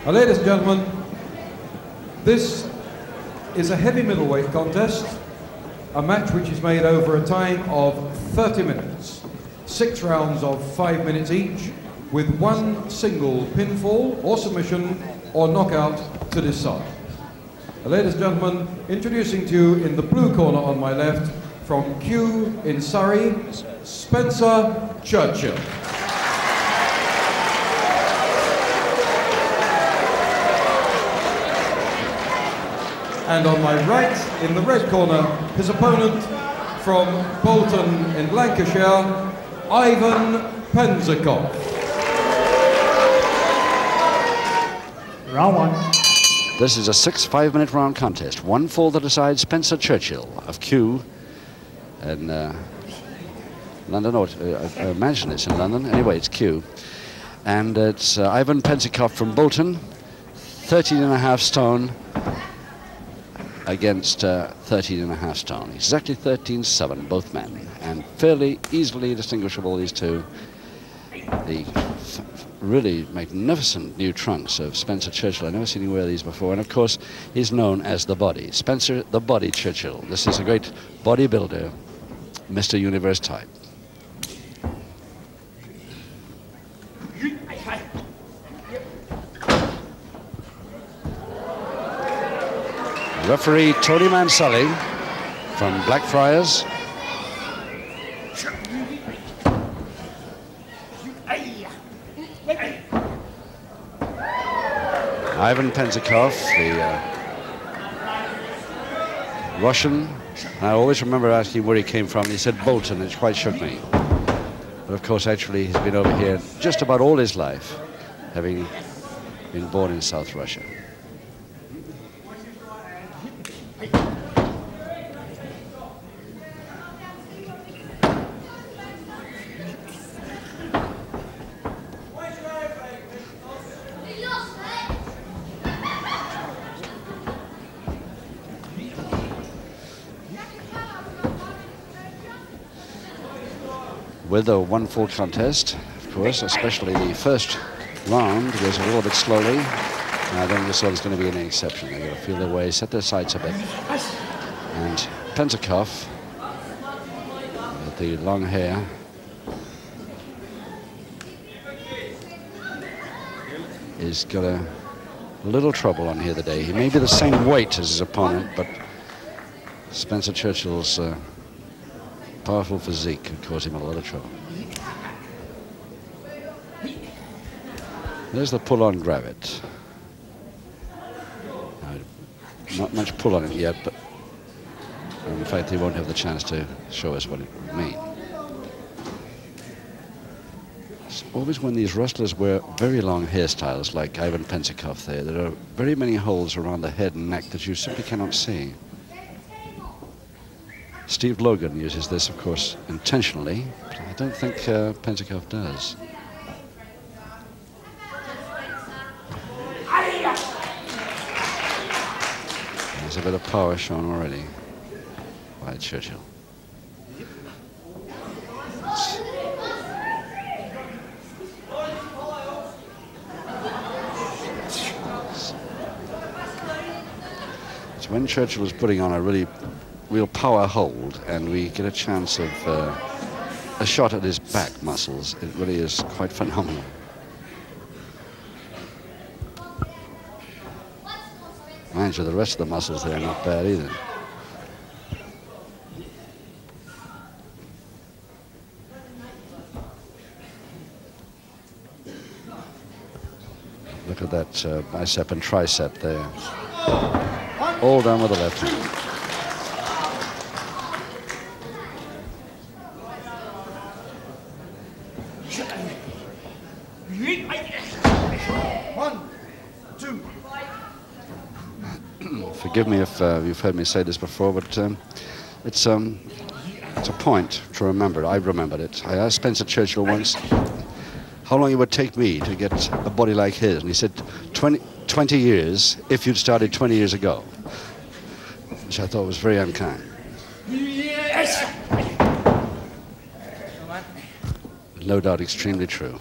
Now, ladies and gentlemen, this is a heavy middleweight contest, a match which is made over a time of 30 minutes, 6 rounds of 5 minutes each, with one single pinfall or submission or knockout to decide. Now, ladies and gentlemen, introducing to you in the blue corner on my left, from Kew in Surrey, Spencer Churchill. And on my right, in the red corner, his opponent from Bolton in Lancashire, Ivan Penzecoff. Round one. This is a 6 5-minute round contest. One fall that decides Spencer Churchill of Kew in London. Oh, I imagine it's in London. Anyway, it's Kew. And it's Ivan Penzecoff from Bolton, 13.5 stone against 13.5 stone. Exactly 13-7, both men. And fairly easily distinguishable, these two. The really magnificent new trunks of Spencer Churchill. I've never seen him wear these before. And of course, he's known as the Body. Spencer the Body Churchill. This is a great bodybuilder, Mr. Universe type. Referee Tony Manselli from Blackfriars. Ivan Penzecoff, the Russian. I always remember asking where he came from. He said Bolton, it quite shook me. But of course, actually, he's been over here just about all his life, having been born in South Russia. With a one-fall contest, of course, especially the first round goes a little bit slowly. And I don't think there's going to be any exception. They're going to feel their way, set their sights a bit. And Penzecoff, with the long hair, is got a little trouble on here today. He may be the same weight as his opponent, but Spencer Churchill's powerful physique could cause him a lot of trouble. There's the pull on, grab it. Not much pull on it yet, but in fact he won't have the chance to show us what it would mean. It's always when these wrestlers wear very long hairstyles like Ivan Penzecoff there are very many holes around the head and neck that you simply cannot see. Steve Logan uses this, of course, intentionally, but I don't think Penzecoff does. There's a bit of power shown already by Churchill. So when Churchill was putting on a real power hold, and we get a chance of a shot at his back muscles, it really is quite phenomenal. Mind you, the rest of the muscles there are not bad either. Look at that bicep and tricep there. All done with the left hand. Forgive me if you've heard me say this before, but it's a point to remember. I remembered it. I asked Spencer Churchill once how long it would take me to get a body like his, and he said 20 years if you'd started 20 years ago, which I thought was very unkind. No doubt extremely true.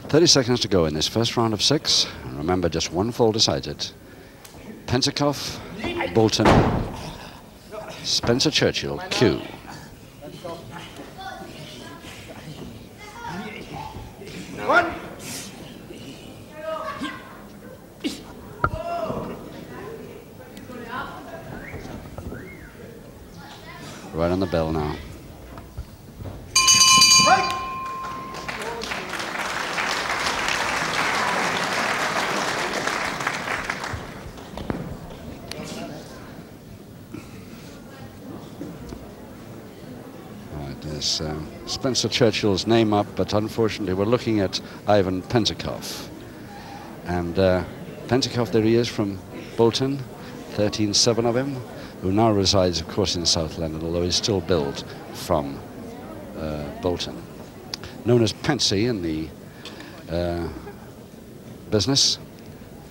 30 seconds to go in this first round of 6. And remember, just one fall decides it. Penzecoff, Bolton, Spencer Churchill, Q. Right on the bell now. There's Spencer Churchill's name up, but unfortunately we're looking at Ivan Penzecoff. And Penzecoff, there he is from Bolton, 13-7 of him, who now resides, of course, in South London, although he's still billed from Bolton. Known as Pensy in the business,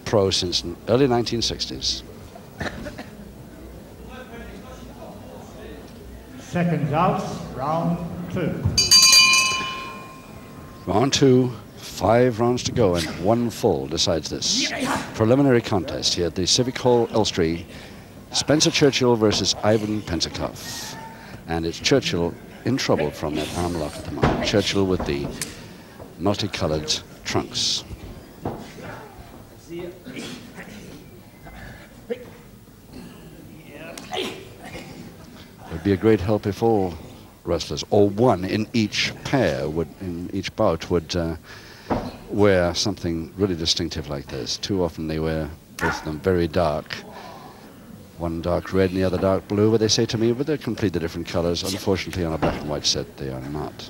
pro since early 1960s. Seconds out, round 2. Round 2, 5 rounds to go, and one fall decides this. Preliminary contest here at the Civic Hall, Elstree. Spencer Churchill versus Ivan Penzecoff. And it's Churchill in trouble from that arm lock at the moment. Churchill with the multicolored trunks. Would be a great help if all wrestlers, or one in each pair, in each bout, would wear something really distinctive like this. Too often they wear, both of them, very dark. One dark red and the other dark blue, but they say to me, but they're completely different colors. Unfortunately, on a black and white set, they are not.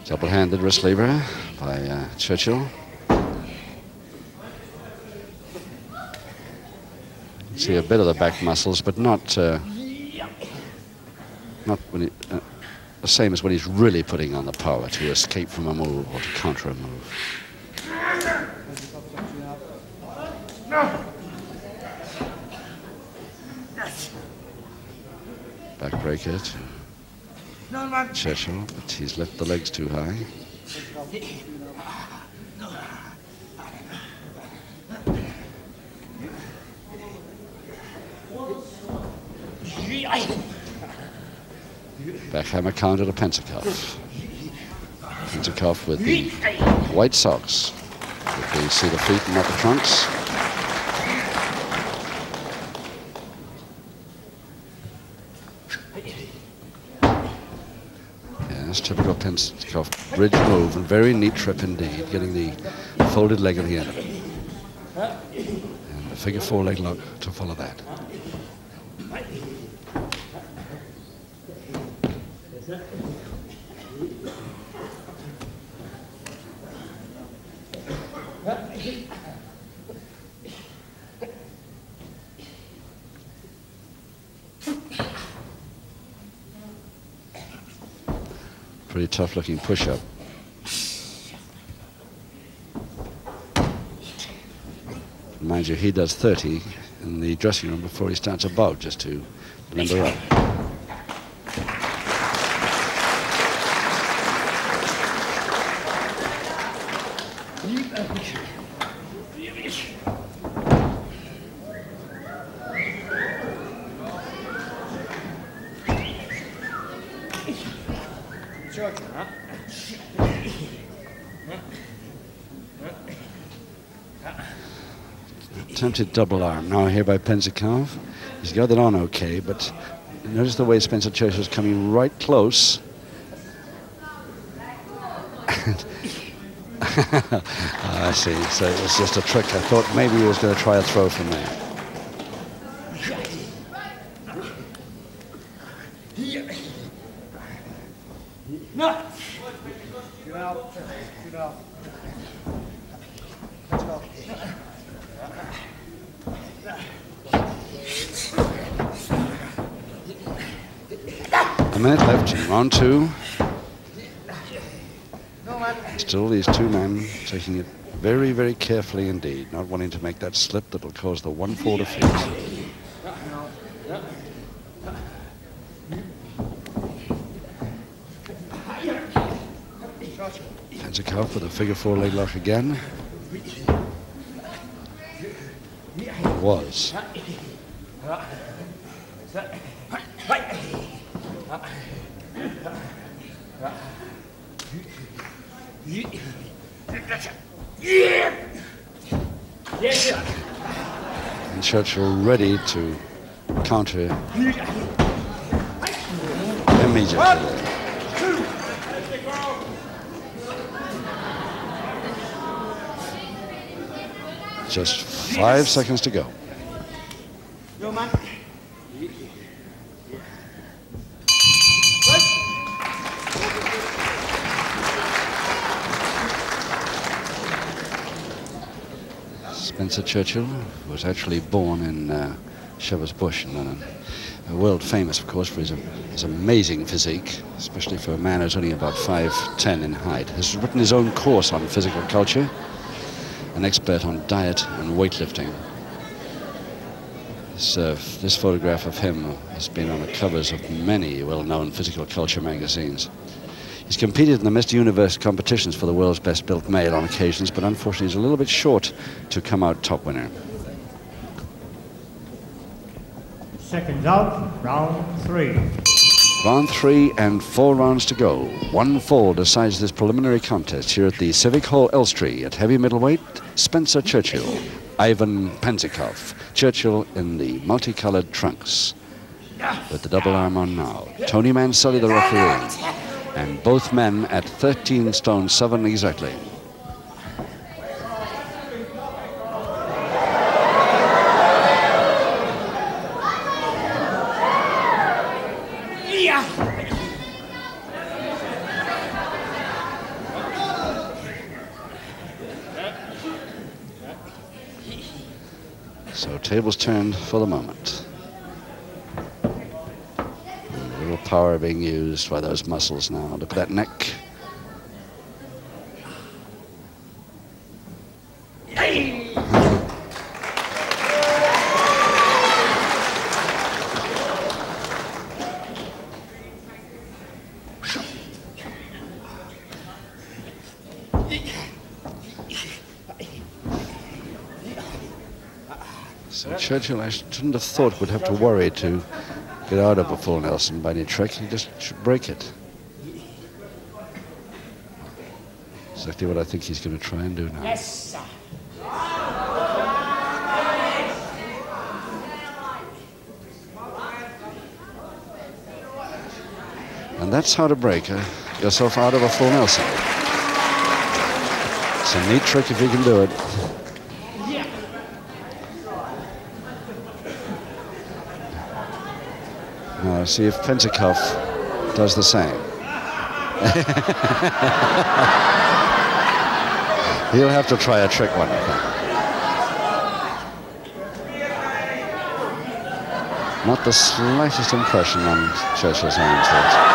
Double-handed wrist lever by Churchill. See a bit of the back muscles, but not when he, the same as when he's really putting on the power to escape from a move or to counter a move. Back break it. Churchill, but he's left the legs too high. Backhammer counter to Penzecoff. Penzecoff with the white socks. You can see the feet and not the trunks. Yes, typical Penzecoff bridge move, and very neat trip indeed, getting the folded leg at the end of it. And the figure 4 leg lock to follow that. Pretty tough looking push-up. Mind you, he does 30 in the dressing room before he starts a bout, just to limber up. Attempted double arm now here by Penzecoff. He's got it on okay, but notice the way Spencer Churchill is coming right close. I see, so it was just a trick. I thought maybe he was going to try a throw from there. No. Get out. Get out. Let's go. A minute left in round 2. Still these two men taking it very, very carefully indeed, not wanting to make that slip that will cause the 1-4 defeat. Penzecoff with a figure-4 leg lock again. Was. And Churchill ready to counter immediately. Just 5 seconds to go. Churchill was actually born in Shepherd's Bush in London. World famous, of course, for his amazing physique, especially for a man who's only about 5'10" in height. Has written his own course on physical culture, an expert on diet and weightlifting. This photograph of him has been on the covers of many well-known physical culture magazines. He's competed in the Mr. Universe competitions for the world's best built male on occasions, but unfortunately he's a little bit short to come out top winner. Seconds out, round 3. Round 3 and 4 rounds to go. 1-4 decides this preliminary contest here at the Civic Hall, Elstree. At heavy middleweight, Spencer Churchill, Ivan Penzecoff. Churchill in the multicolored trunks with the double arm on now. Tony Manselli, the referee. And both men at 13 stone 7 exactly. So tables turned for the moment. Power being used by those muscles now. Look at that neck. So Churchill, I shouldn't have thought, would have to worry to get out of a full Nelson by any trick. He just should break it. Exactly what I think he's going to try and do now. Yes, sir. And that's how to break yourself out of a full Nelson. It's a neat trick if you can do it. Now, see if Penzecoff does the same. He'll have to try a trick one, I think. Not the slightest impression on Churchill's arms there.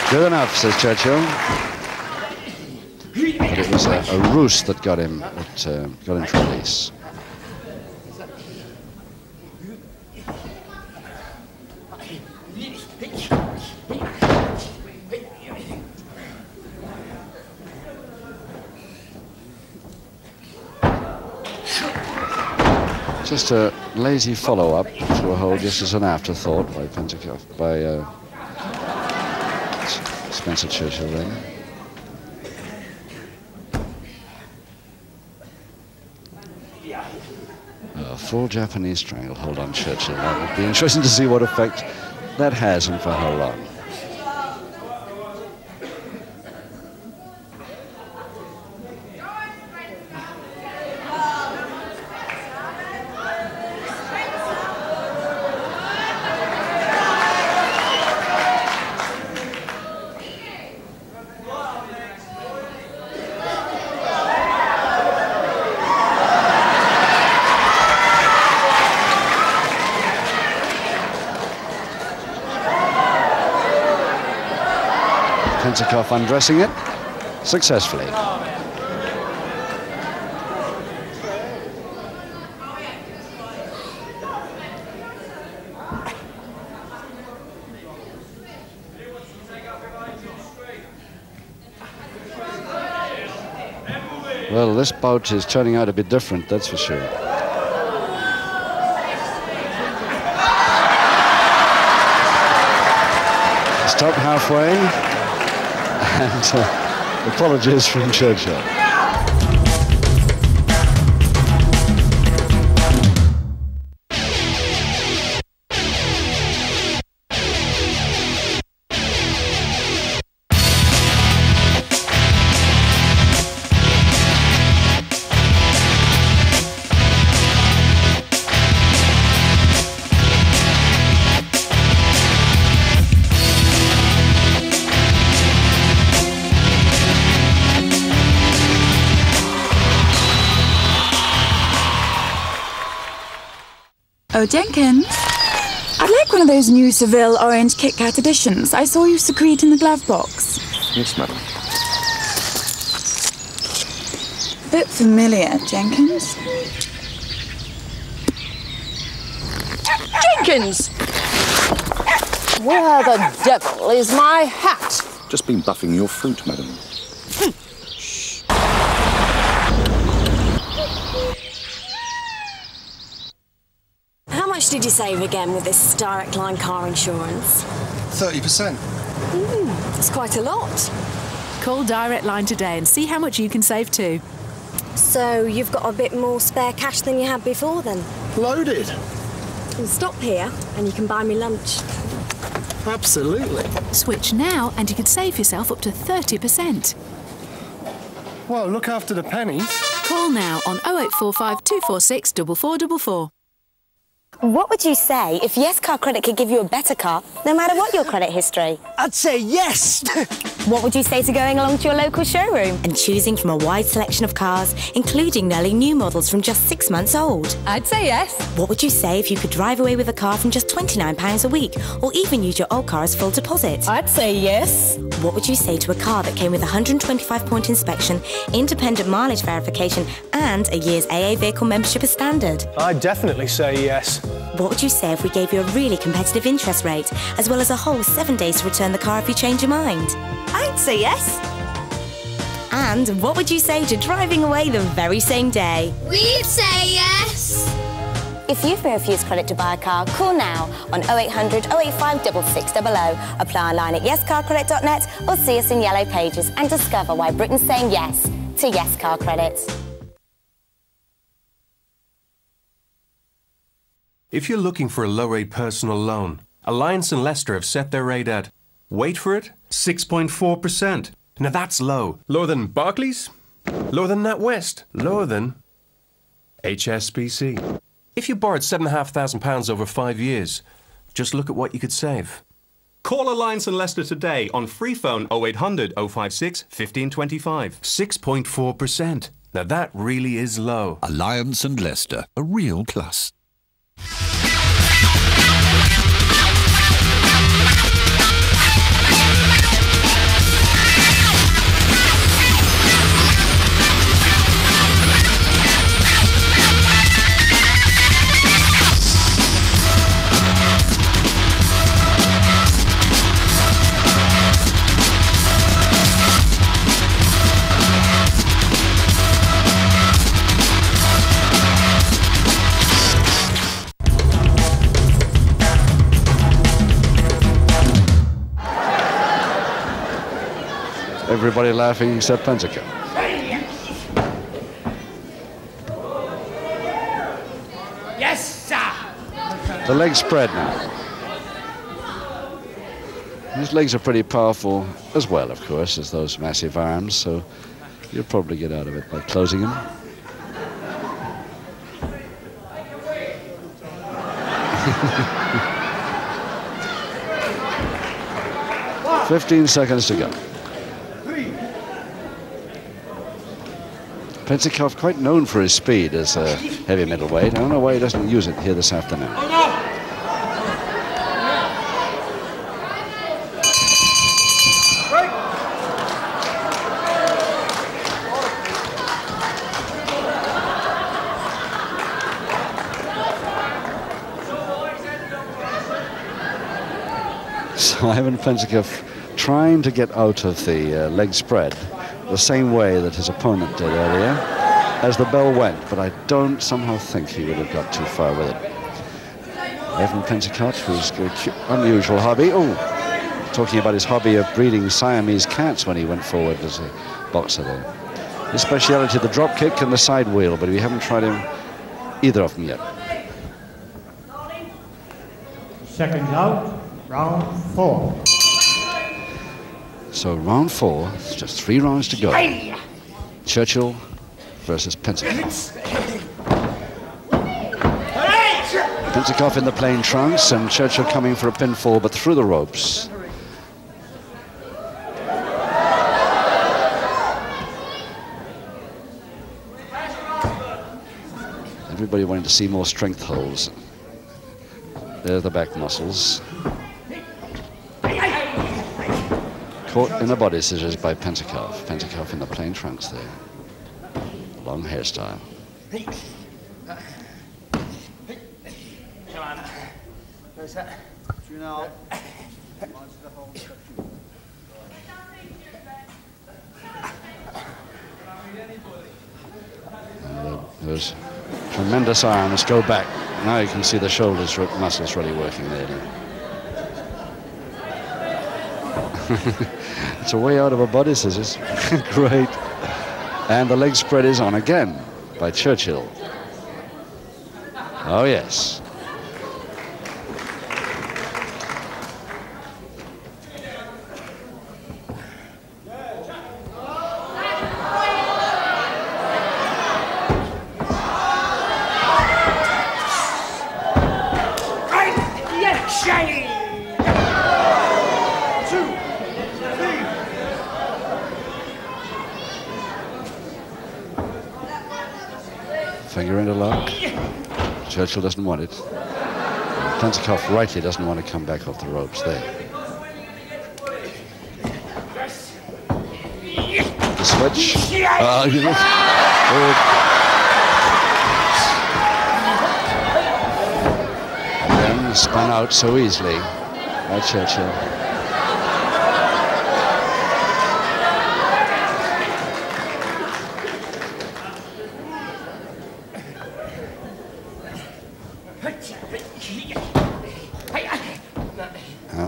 Good enough, says Churchill. But it was a ruse that got him to release. Just a lazy follow-up to a hold, just as an afterthought by Penzecoff, by Spencer Churchill then. A full Japanese stranglehold on Churchill. That would be interesting to see what effect that has and for how long. Penzecoff undressing it successfully. Well, this bout is turning out a bit different, that's for sure. Stop halfway. And apologies from Churchill. Oh, Jenkins, I'd like one of those new Seville orange Kit Kat editions I saw you secrete in the glove box. Yes, madam. Bit familiar, Jenkins. Jenkins! Where the devil is my hat? Just been buffing your fruit, madam. How much did you save again with this direct line car insurance? 30%. It's quite a lot. Call Direct Line today and see how much you can save too. So you've got a bit more spare cash than you had before then? Loaded. Well, stop here and you can buy me lunch. Absolutely. Switch now and you could save yourself up to 30%. Well, look after the pennies. Call now on 0845 246 4444. What would you say if Yes Car Credit could give you a better car, no matter what your credit history? I'd say yes! What would you say to going along to your local showroom and choosing from a wide selection of cars, including nearly new models from just 6 months old? I'd say yes. What would you say if you could drive away with a car from just £29 a week, or even use your old car as full deposit? I'd say yes. What would you say to a car that came with a 125-point inspection, independent mileage verification, and a year's AA vehicle membership as standard? I'd definitely say yes. What would you say if we gave you a really competitive interest rate, as well as a whole 7 days to return the car if you change your mind? I'd say yes. And what would you say to driving away the very same day? We'd say yes. If you've refused credit to buy a car, call now on 0800 085 6600. Apply online at yescarcredit.net or see us in Yellow Pages and discover why Britain's saying yes to Yes Car Credit. If you're looking for a low-rate personal loan, Alliance and Leicester have set their rate at, wait for it, 6.4%. Now that's low. Lower than Barclays, lower than NatWest, lower than HSBC. If you borrowed £7,500 over 5 years, just look at what you could save. Call Alliance and Leicester today on free phone 0800 056 1525. 6.4%. Now that really is low. Alliance and Leicester, a real plus. Everybody laughing except Penzecoff. The leg spread now. His legs are pretty powerful as well, of course, as those massive arms, so you'll probably get out of it by closing them. "15 seconds to go." Penzecoff, quite known for his speed as a heavy middleweight. I don't know why he doesn't use it here this afternoon. So Ivan Penzecoff trying to get out of the leg spread the same way that his opponent did earlier as the bell went, but I don't somehow think he would have got too far with it. Ivan Penzecoff, who's got an unusual hobby. Oh, talking about his hobby of breeding Siamese cats when he went forward as a boxer there. His speciality, the drop kick and the side wheel, but we haven't tried either of them yet. Seconds out, round 4. So round 4, just 3 rounds to go. Churchill versus Penzecoff. Penzecoff in the plain trunks and Churchill coming for a pinfall, but through the ropes. Everybody wanting to see more strength holds. There's the back muscles. Caught in the body scissors by Penzecoff. Penzecoff in the plain trunks there. Long hairstyle. Come on. Where's that? You know. Those tremendous arms go back. Now you can see the shoulders muscles really working there. It's a way out of a body scissors. Great. And the leg spread is on again by Churchill. Oh, yes. Finger into lock. Churchill doesn't want it. Penzecoff rightly doesn't want to come back off the ropes there. The switch. Again, spun out so easily by Churchill.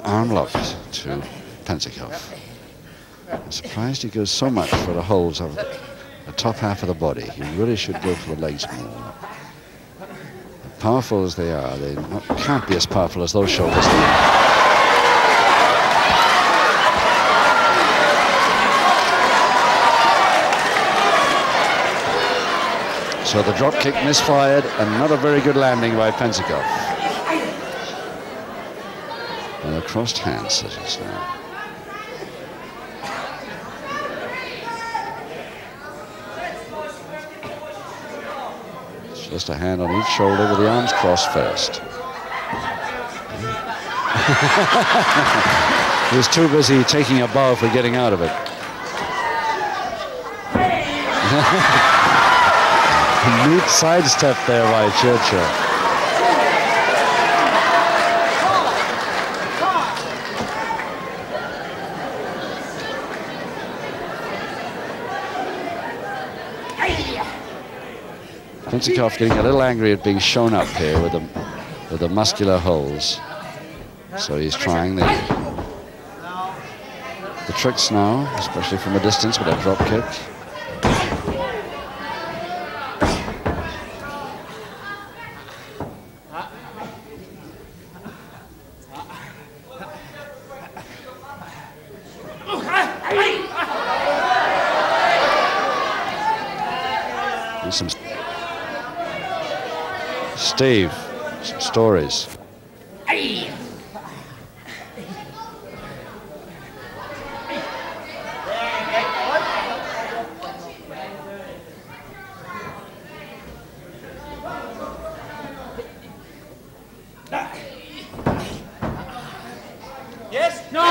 Arm locked to Penzecoff. I'm surprised he goes so much for the holds of the top half of the body. He really should go for the legs more. Powerful as they are, they can't be as powerful as those shoulders. So the drop kick misfired, another very good landing by Penzecoff. And a crossed hand scissors now. It's just a hand on each shoulder with the arms crossed first. He was too busy taking a bow for getting out of it. Neat sidestep there by Churchill. Penzecoff getting a little angry at being shown up here with the muscular holes. So he's trying the tricks now, especially from a distance with a drop kick. And some Steve, some stories. Hey. Yes? No!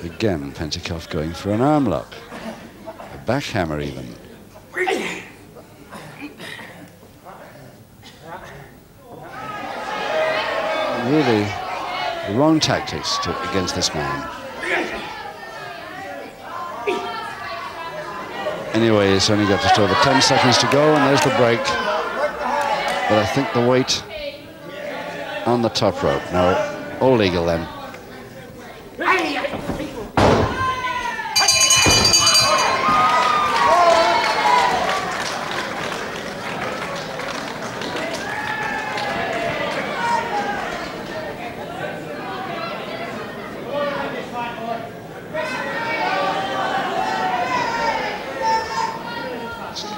Again, Penzecoff going for an arm lock. A backhammer even. Really, the wrong tactics against this man. Anyway, he's only got just over 10 seconds to go, and there's the break. But I think the weight on the top rope. No, all legal then.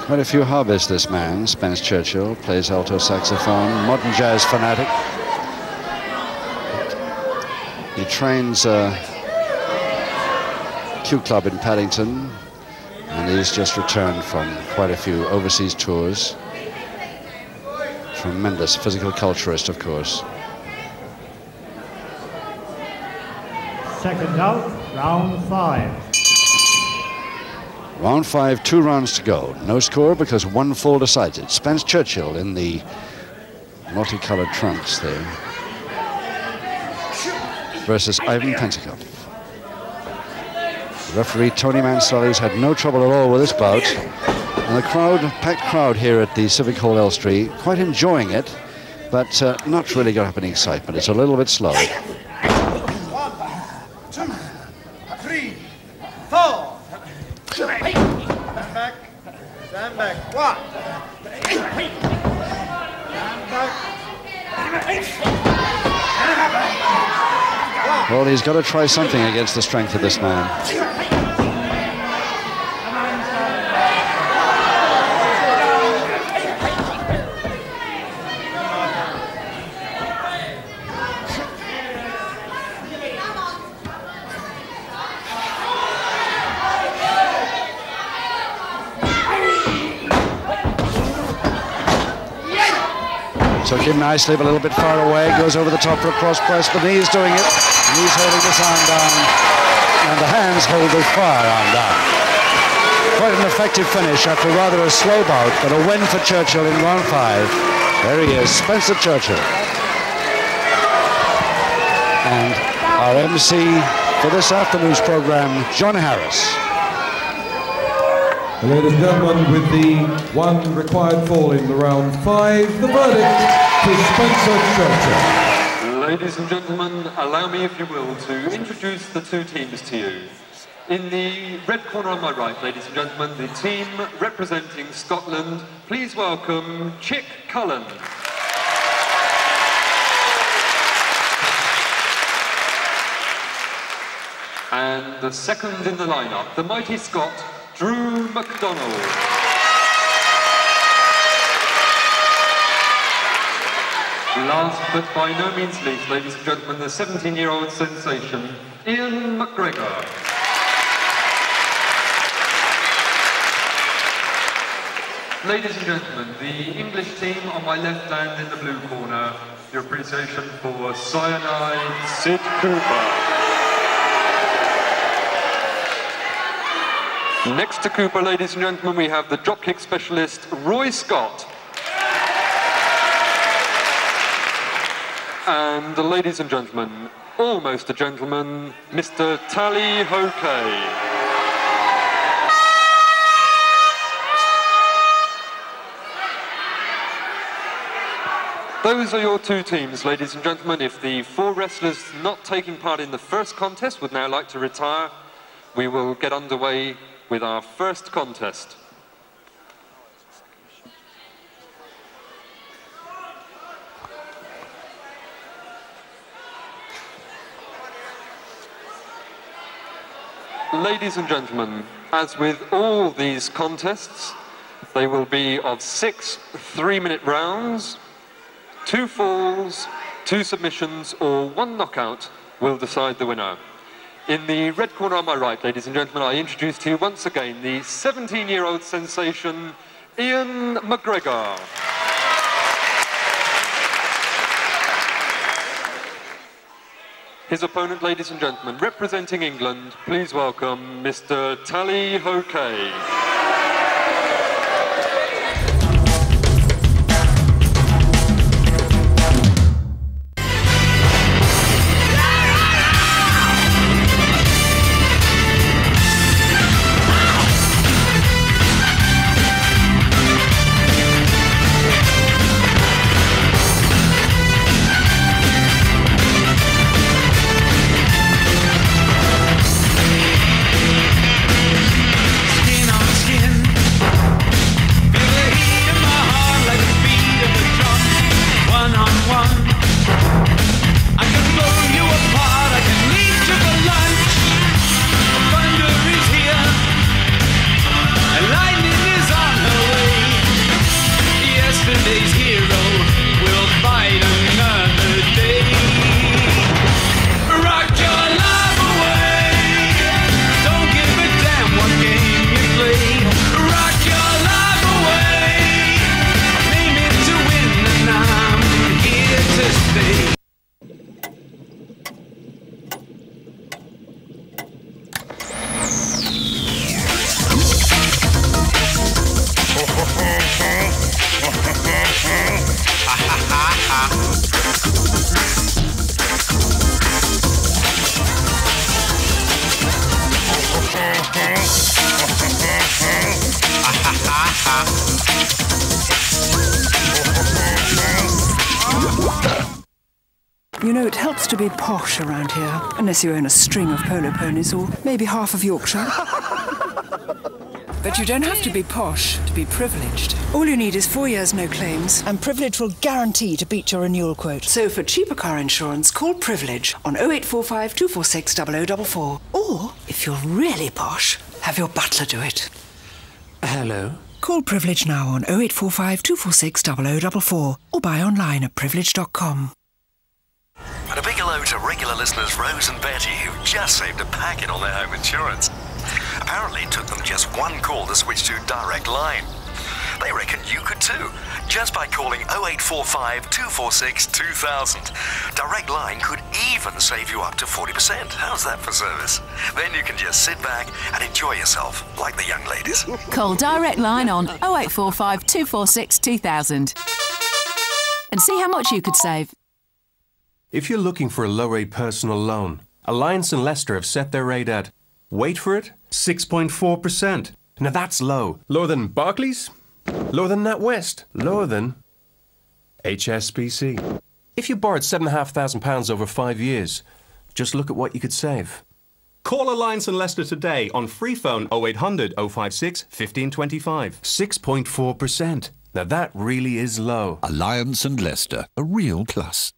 Quite a few hobbies, this man. Spence Churchill plays alto saxophone, modern jazz fanatic. He trains Q Club in Paddington, and he's just returned from quite a few overseas tours. Tremendous physical culturist, of course. Second out, round 5. Round 5, 2 rounds to go. No score because one fall decides it. Spence Churchill in the multicolored trunks there versus Ivan Penzecoff. Referee Tony Manstelli's had no trouble at all with this bout. And the crowd, packed crowd here at the Civic Hall Elstree, quite enjoying it, but not really got up any excitement. It's a little bit slow. 1, 2, 3, 4. Stand back. Stand back. 1. Stand back. Well, he's got to try something against the strength of this man. Took him nicely, but a little bit far away. Goes over the top for a cross press. The knee's doing it. The knee's holding this arm down. And the hands hold the firearm down. Quite an effective finish after rather a slow bout, but a win for Churchill in round 5. There he is, Spencer Churchill. And our MC for this afternoon's program, John Harris. Ladies and gentlemen, with the one required fall in the round 5, the verdict to Spencer Churchill. Ladies and gentlemen, allow me, if you will, to introduce the two teams to you. In the red corner on my right, ladies and gentlemen, the team representing Scotland, please welcome Chick Cullen. And the second in the lineup, the mighty Scot, Drew MacDonald. Last but by no means least, ladies and gentlemen, the 17-year-old sensation, Ian McGregor. Ladies and gentlemen, the English team on my left and in the blue corner, your appreciation for Cyanide Sid Cooper. Next to Cooper, ladies and gentlemen, we have the dropkick specialist, Roy Scott. And ladies and gentlemen, almost a gentleman, Mr. Tally Ho Kaye. Those are your two teams, ladies and gentlemen. If the 4 wrestlers not taking part in the first contest would now like to retire, we will get underway with our first contest. ladies and gentlemen, as with all these contests, they will be of 6 3-minute rounds. 2 falls, 2 submissions, or 1 knockout will decide the winner. In the red corner on my right, ladies and gentlemen, I introduce to you once again the 17-year-old sensation, Ian McGregor. His opponent, ladies and gentlemen, representing England, please welcome Mr. Tally-Ho Kaye. You know, it helps to be posh around here, unless you own a string of polo ponies or maybe half of Yorkshire. But you don't have to be posh to be privileged. All you need is 4 years no claims, and Privilege will guarantee to beat your renewal quote. So for cheaper car insurance, call Privilege on 0845 246 0044. Or, if you're really posh, have your butler do it. Hello? Call Privilege now on 0845 246 0044 or buy online at privilege.com. And a big hello to regular listeners Rose and Betty, who've just saved a packet on their home insurance. Apparently it took them just 1 call to switch to Direct Line. They reckon you could too, just by calling 0845 246 2000. Direct Line could even save you up to 40%. How's that for service? Then you can just sit back and enjoy yourself, like the young ladies. Call Direct Line on 0845 246 2000 and see how much you could save. If you're looking for a low-rate personal loan, Alliance and Leicester have set their rate at, wait for it, 6.4%. Now that's low. Lower than Barclays? Lower than NatWest? Lower than HSBC. If you borrowed £7,500 over 5 years, just look at what you could save. Call Alliance and Leicester today on free phone 0800 056 1525. 6.4%. Now that really is low. Alliance and Leicester, a real plus.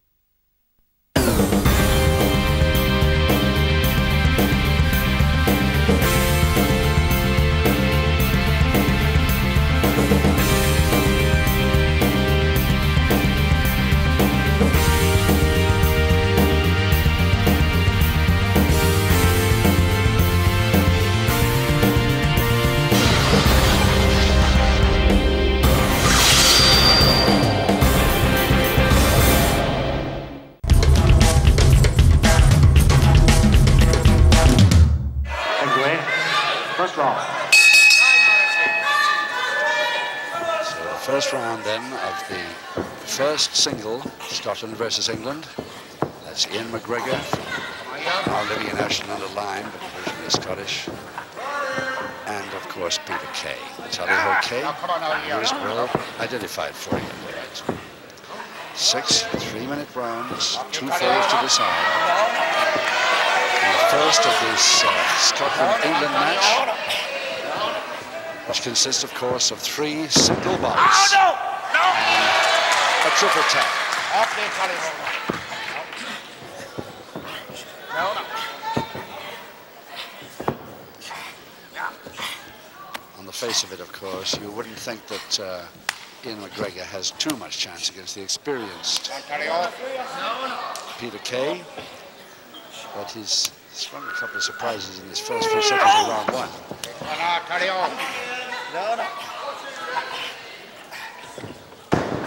First round then of the first single, Scotland versus England. That's Ian McGregor, now living in Ashton under Lyme, but originally Scottish. And of course Peter Kaye. Tally-Ho Kaye, viewers will identify it for you. 6 3-minute rounds, 2 falls to decide. And the first of this Scotland-England match, which consists, of course, of 3 single bouts and a triple tap. face of it, of course, you wouldn't think that Ian McGregor has too much chance against the experienced Peter Kaye, but he's sprung a couple of surprises in his first few seconds of round one.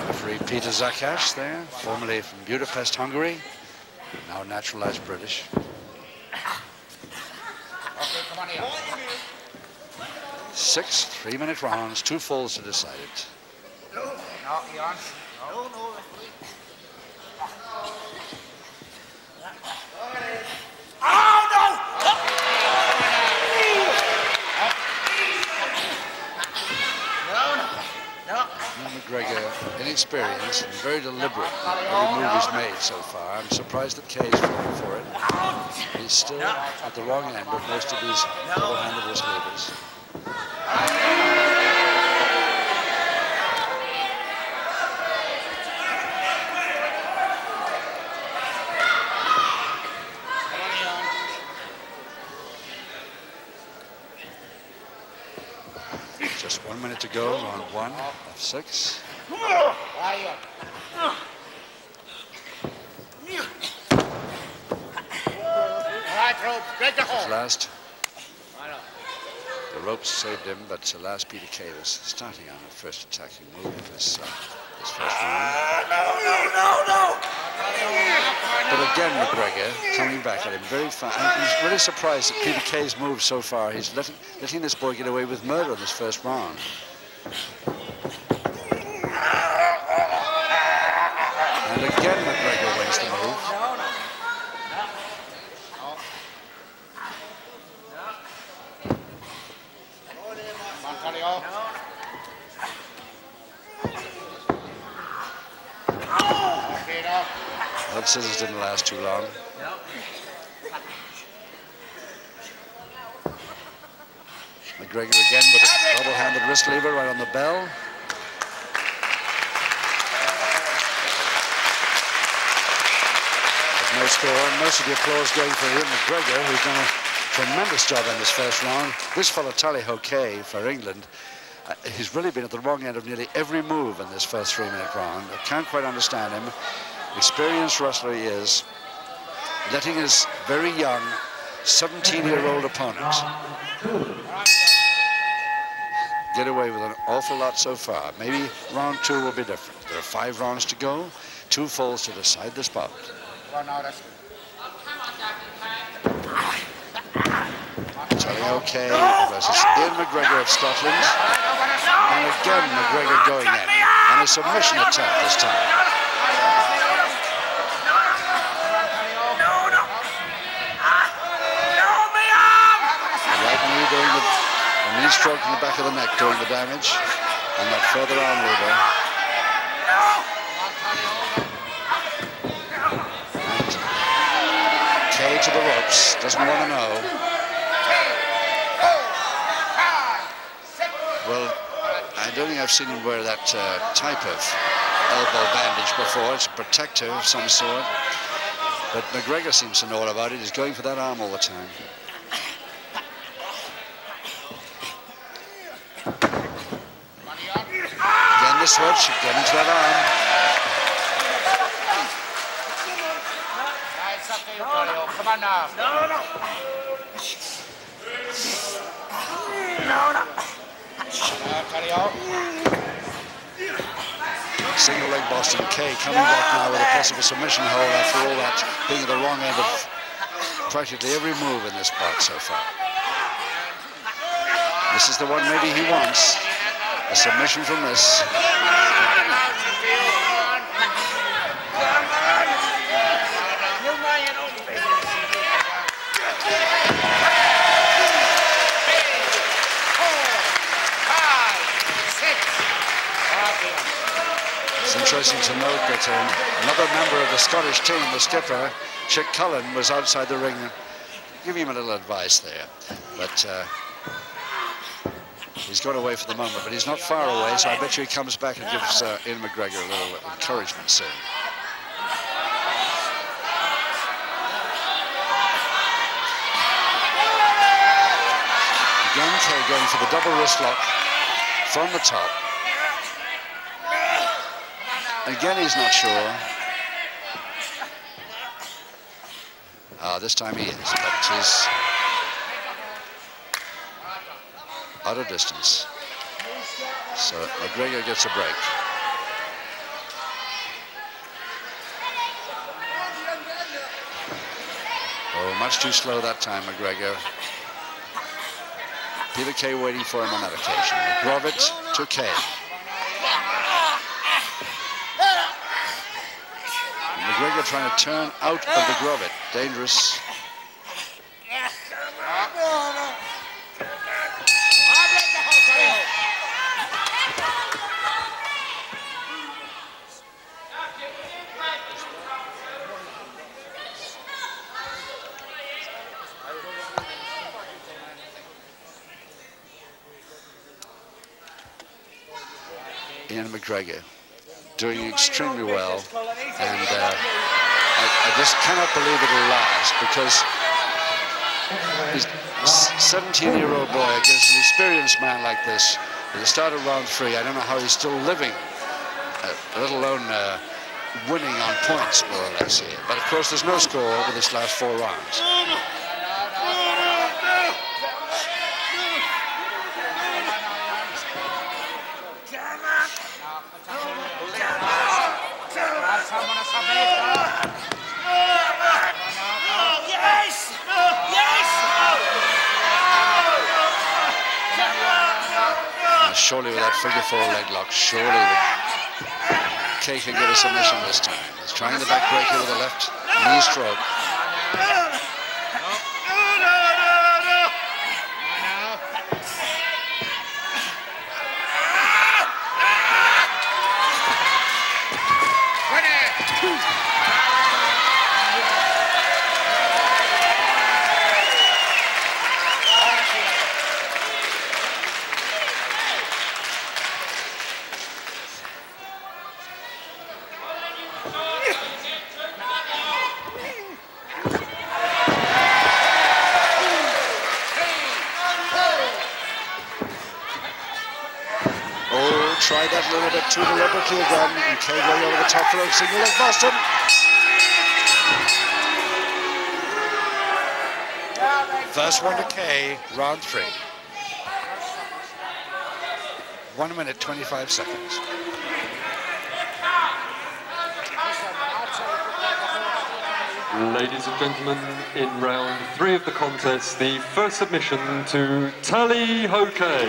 Referee Peter Zakash there, formerly from Budapest, Hungary, now naturalized British. 6 3-minute rounds, 2 falls to decide it. McGregor, inexperienced and very deliberate every move he's made so far. I'm surprised that Kaye's fallen for it. He's still at the wrong end of most of these double-handed wrist levers. Just 1 minute to go, round 1 of 6. At last, the ropes saved him, but at last Peter Kaye was starting on a first attacking move this first round. But again, McGregor coming back at him very fast. He's really surprised at Peter Kaye's moves so far. He's letting this boy get away with murder in this first round. And again, McGregor wins the move. That scissors didn't last too long. McGregor again with a double-handed wrist lever right on the bell. There's no score, and most of the applause going for Ian McGregor, who's done a tremendous job in this first round. This fellow, Kaye, for England, he's really been at the wrong end of nearly every move in this first 3-minute round. I can't quite understand him. Experienced wrestler he is, letting his very young 17-year-old opponent get away with an awful lot so far. Maybe round 2 will be different. There are 5 rounds to go, 2 falls to decide the spot. Kaye versus Ian McGregor of Scotland, and again McGregor going in, and a submission attack this time. Doing the knee stroke in the back of the neck doing the damage, and that further arm lever. And Kaye to the ropes, doesn't want to know. Well, I don't think I've seen him wear that type of elbow bandage before. It's a protector of some sort, but McGregor seems to know all about it. He's going for that arm all the time. Switch, get into that arm. Come on now. Single leg Boston. Kaye coming back now with a possible submission hold after all that, being at the wrong end of practically every move in this bout so far. This is the one maybe he wants. A submission from this. It's interesting to note that another member of the Scottish team, the skipper, Chick Cullen, was outside the ring. Give him a little advice there. But he's got away for the moment, but he's not far away, so I bet you he comes back and gives Ian McGregor a little encouragement soon. Again, Kaye going for the double wrist lock. from the top. Again, he's not sure. This time he is, but he's out of distance. So McGregor gets a break. Oh, much too slow that time, McGregor. Peter Kaye waiting for him on that occasion. McGregor to Kaye. McGregor trying to turn out of the Grovit. Dangerous. Ian McGregor doing extremely well, and I just cannot believe it'll last, because he's a 17-year-old boy against an experienced man like this at the start of round 3. I don't know how he's still living, let alone winning on points, more or less here. But of course there's no score over this last 4 rounds. Surely with that figure 4 leg lock, surely Kaye can get a submission this time. He's trying the back breaker with a left knee stroke. Tried that a little bit too deliberately again, and Kaye going over the top rope, single leg Boston. First one to Kaye, round 3. 1 minute, 25 seconds. Ladies and gentlemen, in round 3 of the contest, the first submission to Tally Kaye.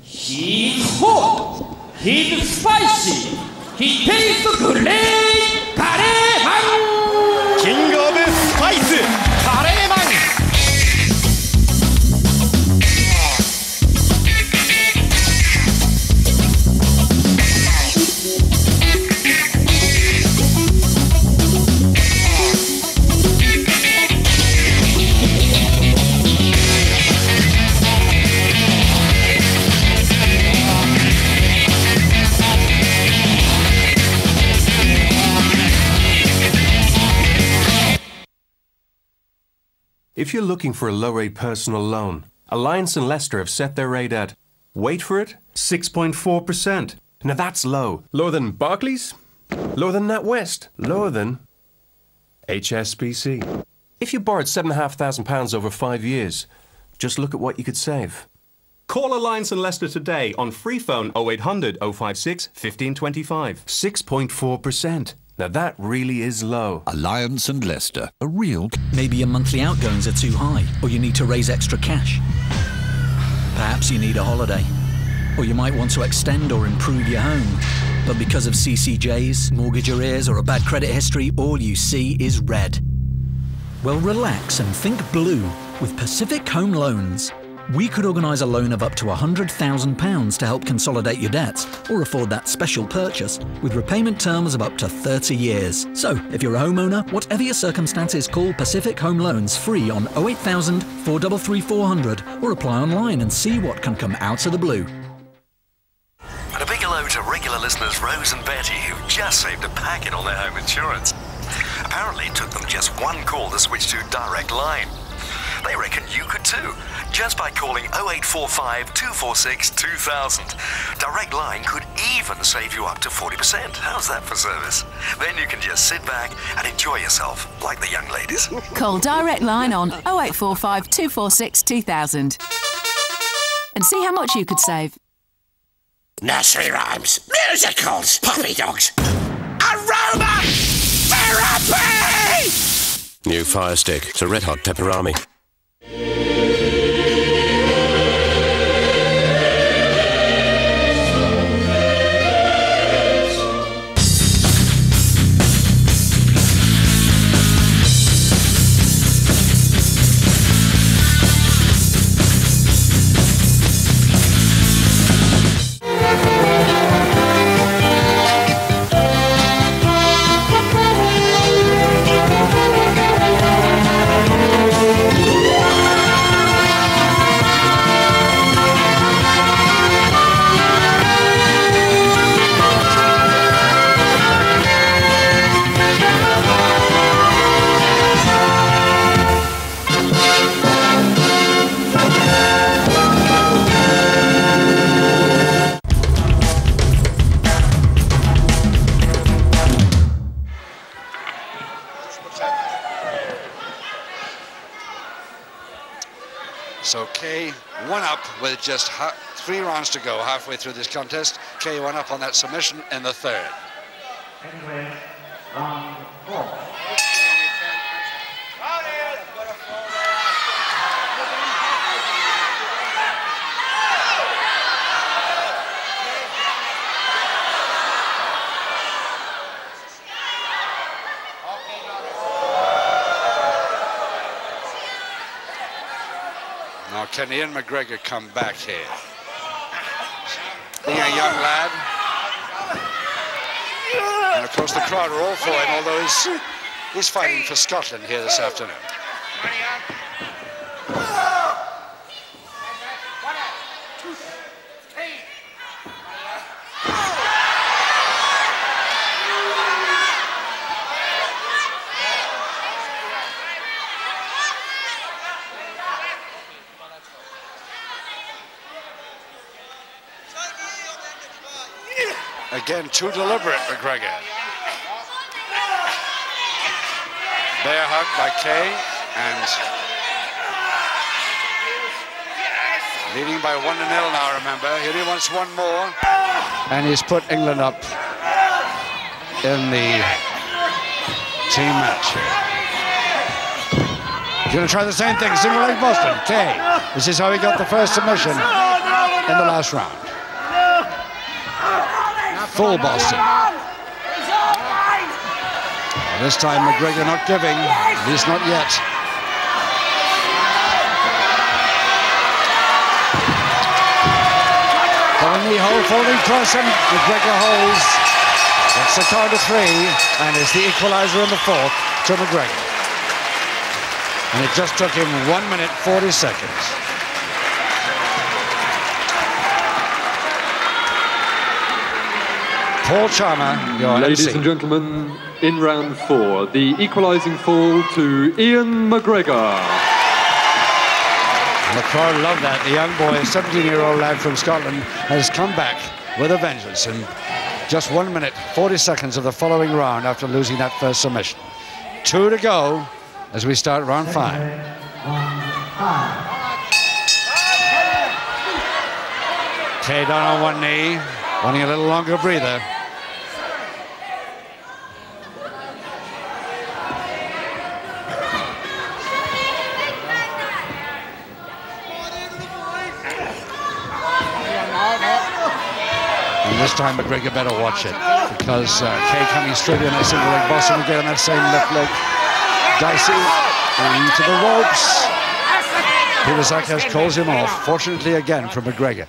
He's hot, he's spicy, he tastes great, Kaye Man! King of Spice, Kaye Man! If you're looking for a low-rate personal loan, Alliance and Leicester have set their rate at, wait for it, 6.4%. Now that's low. Lower than Barclays, lower than NatWest, lower than HSBC. If you borrowed £7,500 over 5 years, just look at what you could save. Call Alliance and Leicester today on free phone 0800 056 1525. 6.4%. Now that really is low. Alliance and Leicester, a real... Maybe your monthly outgoings are too high, or you need to raise extra cash. Perhaps you need a holiday, or you might want to extend or improve your home. But because of CCJs, mortgage arrears, or a bad credit history, all you see is red. Well, relax and think blue with Pacific Home Loans. We could organise a loan of up to £100,000 to help consolidate your debts or afford that special purchase with repayment terms of up to 30 years. So, if you're a homeowner, whatever your circumstances, call Pacific Home Loans free on 08000 433 400 or apply online and see what can come out of the blue. And a big hello to regular listeners Rose and Betty, who've just saved a packet on their home insurance. Apparently it took them just one call to switch to direct line. They reckon you could too, just by calling 0845 246 2000. Direct line could even save you up to 40%. How's that for service? Then you can just sit back and enjoy yourself, like the young ladies. Call Direct Line on 0845 246 2000 and see how much you could save. Nursery rhymes, musicals, puppy dogs, aroma therapy! New Fire Stick. It's a red hot pepperami. So Kaye one up with just 3 rounds to go, halfway through this contest. Kaye one up on that submission in the third. Anyway, round 4. Now can Ian McGregor come back here? Being a young lad. And of course the crowd are all for him, although he's fighting for Scotland here this afternoon. Again, too deliberate, McGregor. Bear hug by Kaye, and leading by 1-0 now, remember. He only wants one more. And he's put England up in the team match. He's going to try the same thing, single leg Boston. Kaye. This is how he got the first submission in the last round. Full Boston. And this time McGregor not giving, at least not yet. From a knee hold, folding cross, and McGregor holds. That's the count of 3, and it's the equalizer in the fourth to McGregor. And it just took him 1 minute 40 seconds. Paul Charmer, your Ladies MC. and gentlemen, in round 4, the equalising fall to Ian McGregor. And the crowd love that. The young boy, a 17-year-old lad from Scotland, has come back with a vengeance in just 1 minute 40 seconds of the following round after losing that first submission. 2 to go as we start round 5. Kaye down on one knee, wanting a little longer breather. And this time McGregor better watch it, because Kaye coming straight in that single leg Boston will get on that same left leg. Dicey into the ropes. Peter Zakas calls him off, fortunately again for McGregor.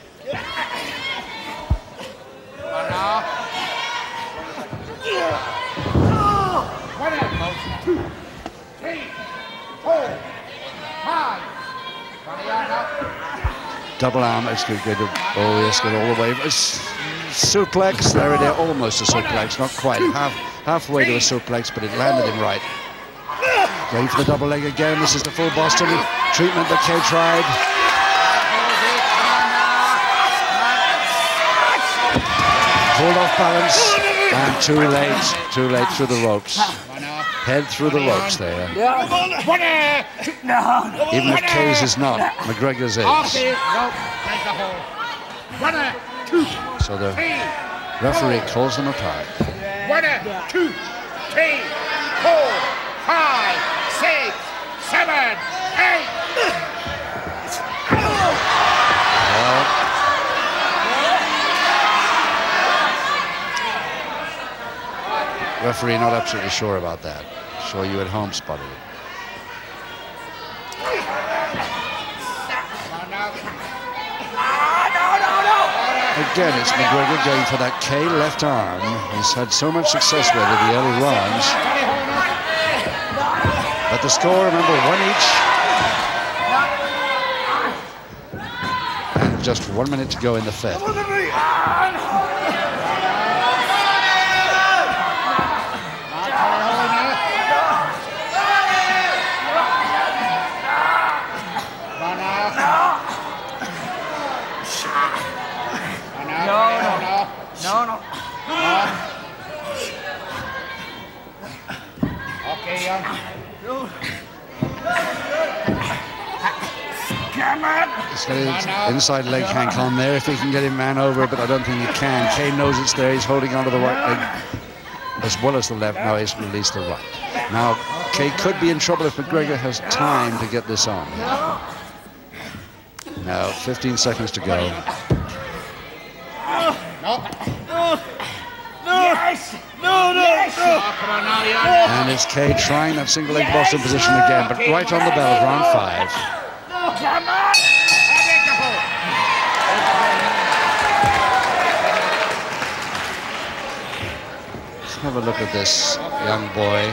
Double arm, it's good. Oh yes, good all the way. suplex. There it is, almost a suplex, not quite. Halfway to a suplex, but it landed him right. Going for the double leg again. This is the full Boston treatment that Kaye tried. Pulled off balance, and too late through the ropes. Head through the ropes there. Even if Kaye's is not, McGregor's is. So the referee calls them apart. 1, 2, 3, 4, 5, 6, 7, 8. Referee not absolutely sure about that. Sure you at home spotted it. Again, it's McGregor going for that Kaye left arm. He's had so much success with it in the early rounds. But the score, remember, 1 each. And just 1 minute to go in the fifth. No. Okay, young. He's got his inside leg hank on there if he can get him man over, but I don't think he can. Kaye knows it's there. He's holding onto the right leg as well as the left. Now he's released the right. Now Kaye could be in trouble if McGregor has time to get this on. Now 15 seconds to go. And it's Kaye trying that single leg Boston position again, but right on the bell of round 5. Let's have a look at this young boy,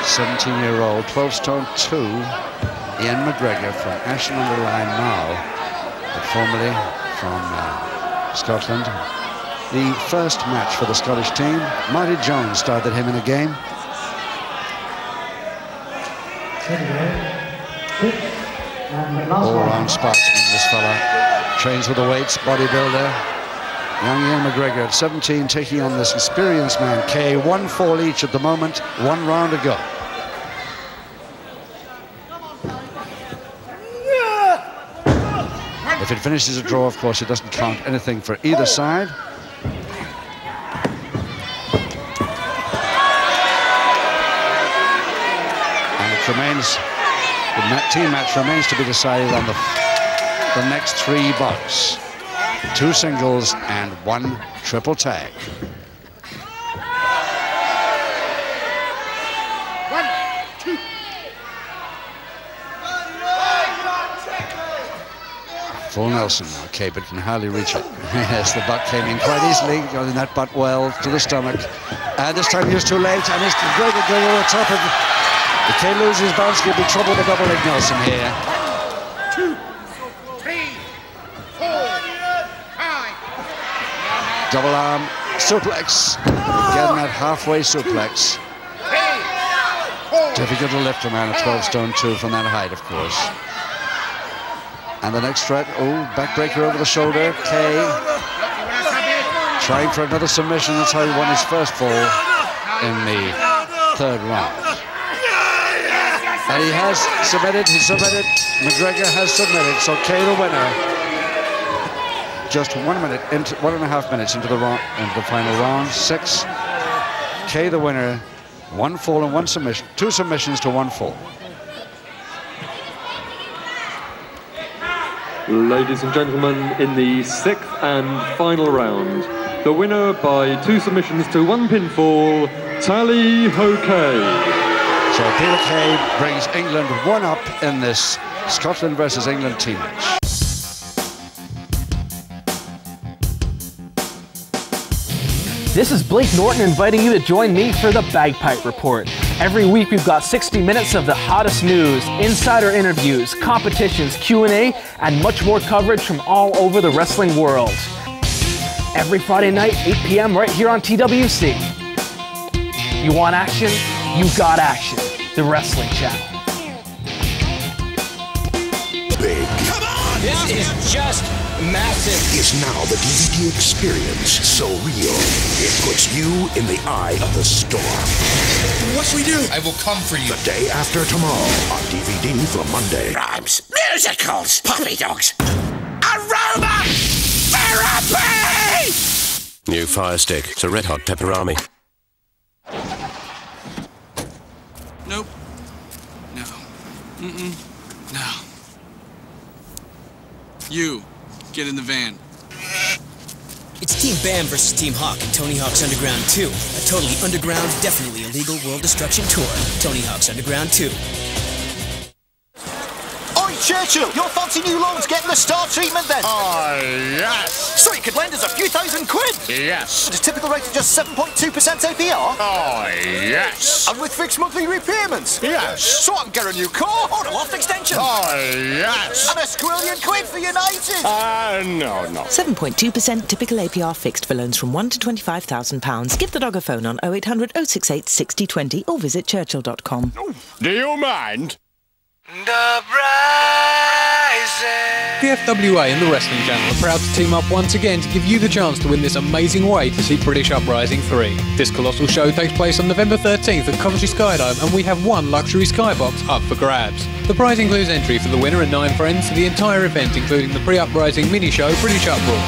17-year-old, 12 stone 2, Ian McGregor from Ashton-under-Lyne now, but formerly from Scotland. The first match for the Scottish team, Marty Jones started him in a game. All-round sportsman, this fella. Trains with the weights, bodybuilder. Young Ian McGregor at 17 taking on this experienced man, Kaye. 1 fall each at the moment, 1 round to go. If it finishes a draw, of course, it doesn't count anything for either side. And it remains, the team match remains to be decided on the next 3 bouts. 2 singles and 1 triple tag. Full Nelson now, Kaye, but can hardly reach it. Yes, the butt came in quite easily, got in that butt well to the stomach. And this time he was too late, and it's McGregor going over the top of it. If Kaye loses bounce, he'll be trouble with double leg Nelson here. 2, 3, 4, 5. Double arm suplex. Again, that halfway suplex. Difficult to lift a man at 12 stone 2 from that height, of course. And the next threat, backbreaker over the shoulder. Kaye trying for another submission. That's how he won his first fall in the 3rd round. And he has submitted, McGregor has submitted, so Kaye the winner. Just 1 minute, 1.5 minutes into the final round, 6. Kaye the winner, 1 fall and 1 submission, 2 submissions to 1 fall. Ladies and gentlemen, in the 6th and final round, the winner by 2 submissions to 1 pinfall, Tally Ho Kaye. So Peter Kaye brings England 1 up in this Scotland versus England team match. This is Blake Norton inviting you to join me for the Bagpipe Report. Every week we've got 60 minutes of the hottest news, insider interviews, competitions, Q&A, and much more coverage from all over the wrestling world. every Friday night, 8 p.m. right here on TWC. You want action? You got action. The Wrestling Channel. Big. Come on! This is just massive. Is now the DVD experience so real, it puts you in the eye of the storm. What should we do? I will come for you. The day after tomorrow on DVD from Monday. Rhymes, musicals, puppy dogs, aroma therapy! New Fire Stick. It's a red hot pepperami. Nope. No. Mm-mm. No. You, get in the van. It's Team Bam versus Team Hawk in Tony Hawk's Underground 2. A totally underground, definitely illegal world destruction tour. Tony Hawk's Underground 2. Oi, Churchill, your fancy new lawn's getting the star treatment then? Oh, yes. So it could lend us a few thousand quid? Yes. At a typical rate of just 7.2% APR? Oh, yes. And with fixed monthly repayments? Yes. So I can get a new car or a loft extension? Oh, yes. And a squillion quid for United? No. 7.2% typical APR fixed for loans from £1 to £25,000. Give the dog a phone on 0800 068 6020 or visit churchill.com. Do you mind? The FWA and the Wrestling Channel are proud to team up once again to give you the chance to win this amazing way to see British Uprising 3. This colossal show takes place on November 13th at Coventry Skydome, and we have one luxury skybox up for grabs. The prize includes entry for the winner and 9 friends to the entire event, including the pre-uprising mini-show British Uproar,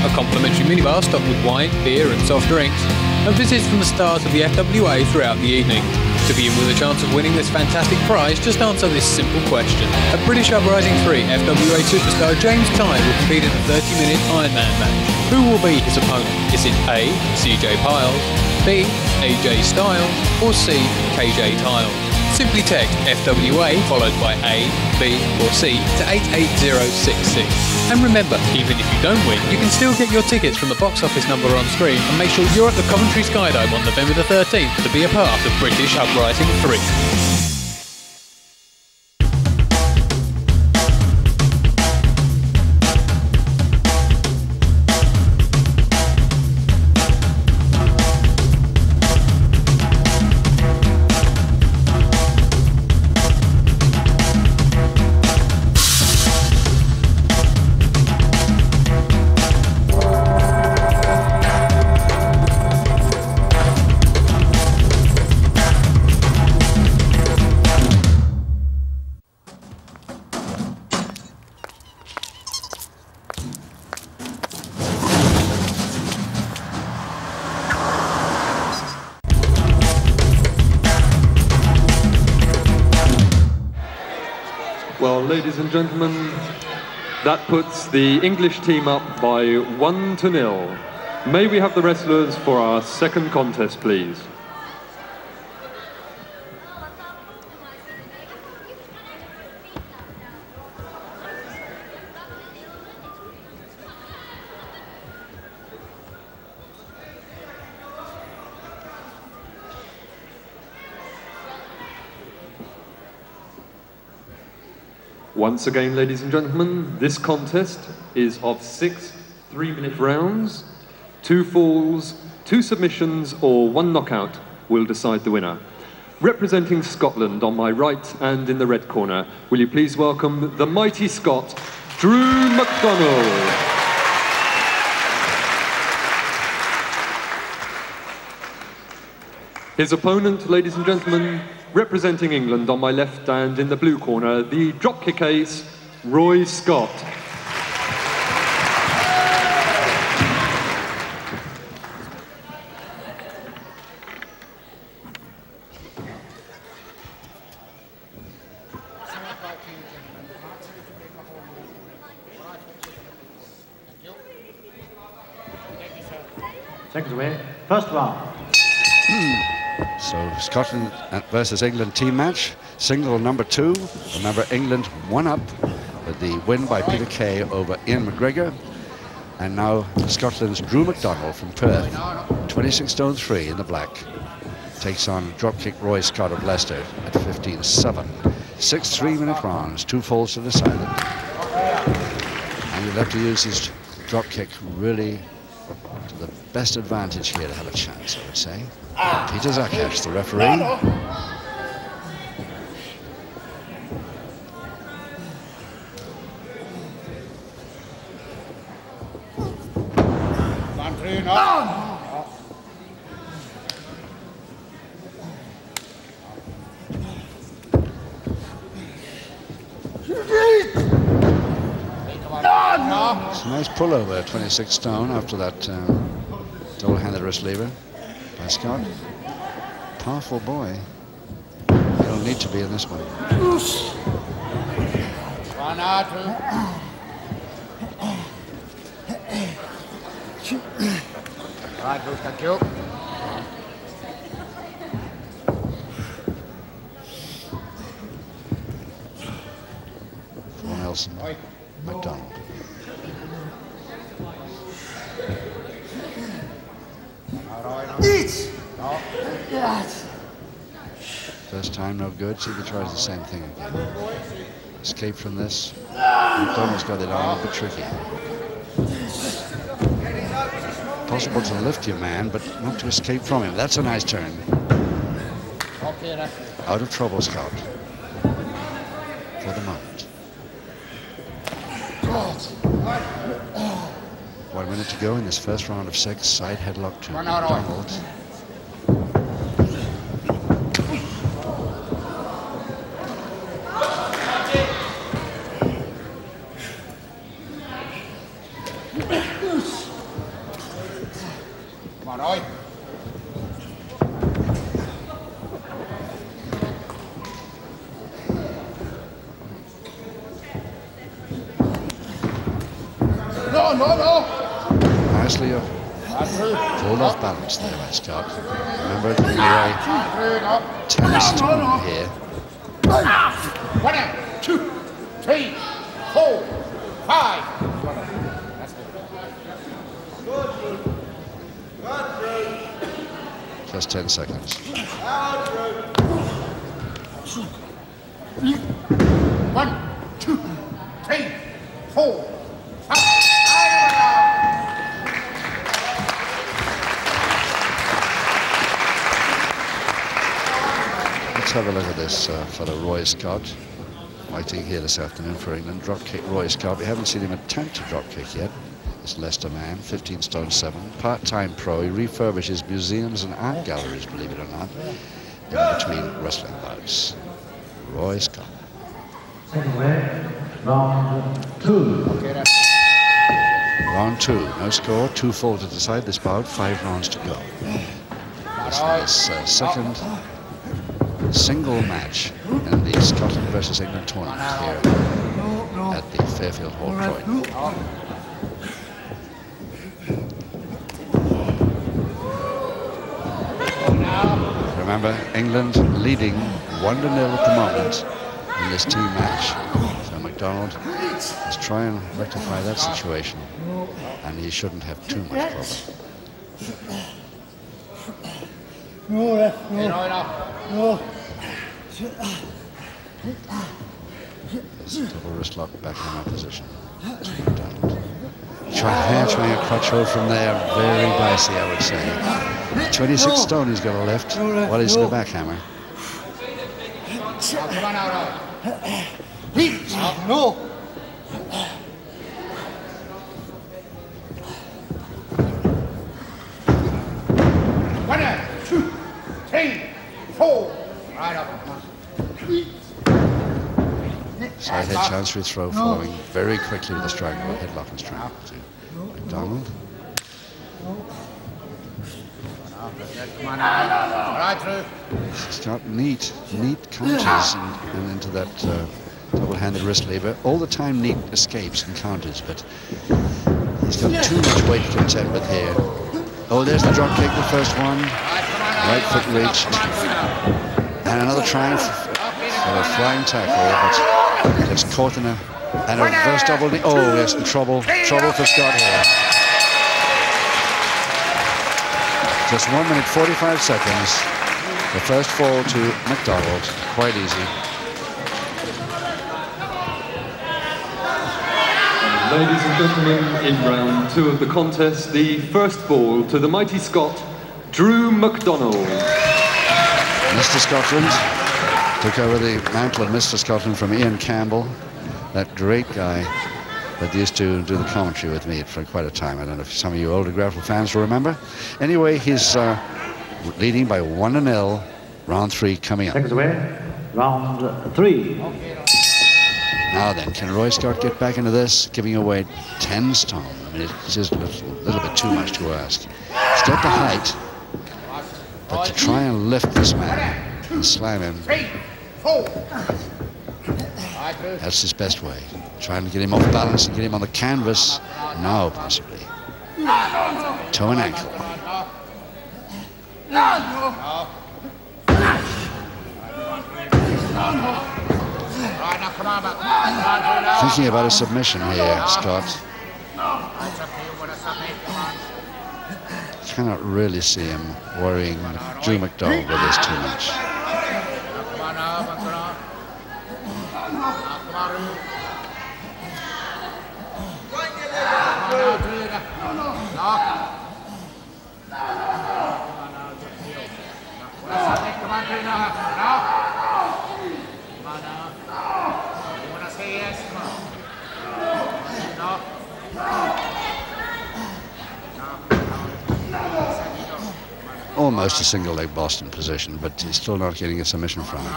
a complimentary minibar stocked with wine, beer and soft drinks, and visits from the stars of the FWA throughout the evening. To be in with a chance of winning this fantastic prize, just answer this simple question. At British Uprising 3, FWA superstar James Kaye will compete in a 30-minute Ironman match. Who will be his opponent? Is it A, CJ Piles, B, AJ Styles, or C, KJ Tiles? Simply text FWA followed by A, B or C to 88066. And remember, even if you don't win, you can still get your tickets from the box office number on screen, and make sure you're at the Coventry Skydome on November the 13th to be a part of British Uprising 3. Well, ladies and gentlemen, that puts the English team up by 1-0. May we have the wrestlers for our second contest, please? Once again, ladies and gentlemen, this contest is of 6 3-minute rounds. 2 falls, 2 submissions, or 1 knockout will decide the winner. Representing Scotland on my right and in the red corner, will you please welcome the mighty Scot, Drew McDonald. His opponent, ladies and gentlemen, representing England on my left and in the blue corner, the dropkick ace, Roy Scott. Seconds away. First round. So Scotland versus England team match, single number 2. Remember, England 1 up with the win by Peter Kaye over Ian McGregor. And now Scotland's Drew McDonald from Perth, 26 stone 3 in the black, takes on dropkick Roy Scott of Leicester at 15-7. 6 3-minute rounds, 2 falls to decide it. And you'll have to use his dropkick really to the best advantage here to have a chance, I would say. Peter Zakach, the referee. It's a nice pullover, 26 stone, after that double-handed wrist lever by Scott. Powerful boy. He'll need to be in this one. For Nelson, McDonald. First time, no good. See if he tries the same thing again. Escape from this. McDonald's got it on, a bit tricky. Possible to lift your man, but not to escape from him. That's a nice turn. Out of trouble, Scott. For the moment. 1 minute to go in this first round of 6. Side headlock to McDonald. Nicely pulled off balance there by Scott. Remember the tennis tone here. 1, 2, 3, 4, 5. Just 10 seconds. 1, 2, 3, 4, 5. Let's have a look at this fellow Roy Scott, fighting here this afternoon for England. Drop kick Roy Scott. We haven't seen him attempt a drop kick yet. This Leicester man, 15 stone 7, part-time pro. He refurbishes museums and art galleries, believe it or not, in between wrestling bouts. Roy Scott. Round 2. Round 2, no score, 2-4 to decide this bout, 5 rounds to go. This is second single match in the Scotland versus England tournament here at the Fairfield Hall, Croydon. Remember, England leading 1-0 at the moment in this team match. So McDonald is trying to rectify that situation, and he shouldn't have too much problem. There's a double wrist lock back in that position. McDonald. Trying a crutch hold from there, very dicey, I would say. 26 stone he's got to lift while he's in the backhammer. No. 1, 2, 3, 4. Right up. Side head chancery throw following very quickly with a strangle, headlock and strangle to McDonald. He's got neat counters and into that double-handed wrist lever. All the time neat escapes and counters, but he's got too much weight to contend with here. Oh, there's the drop kick, the first one. Right foot reached. And another try for a flying tackle, but gets caught in a reverse double knee. Oh, yes, in trouble. Trouble for Scott here. Just 1 minute 45 seconds. The first fall to McDonald, quite easy. Ladies and gentlemen, in round 2 of the contest, the first fall to the mighty Scot, Drew McDonald. Mr. Scotland took over the mantle of Mr. Scotland from Ian Campbell, that great guy that used to do the commentary with me for quite a time. I don't know if some of you older Grapple fans will remember. Anyway, he's leading by 1-0. Round 3 coming up. Seconds away. Round 3. Now then, can Roy Scott get back into this, giving away 10 stone? I mean, it's just a little bit too much to ask. He's got the height, but to try and lift this man and slam him, that's his best way. Trying to get him off balance and get him on the canvas. Now, possibly. Toe and ankle. Thinking about a submission here, Scott. Cannot really see him worrying Drew McDonald with this too much. Almost a single leg Boston position, but he's still not getting a submission from him.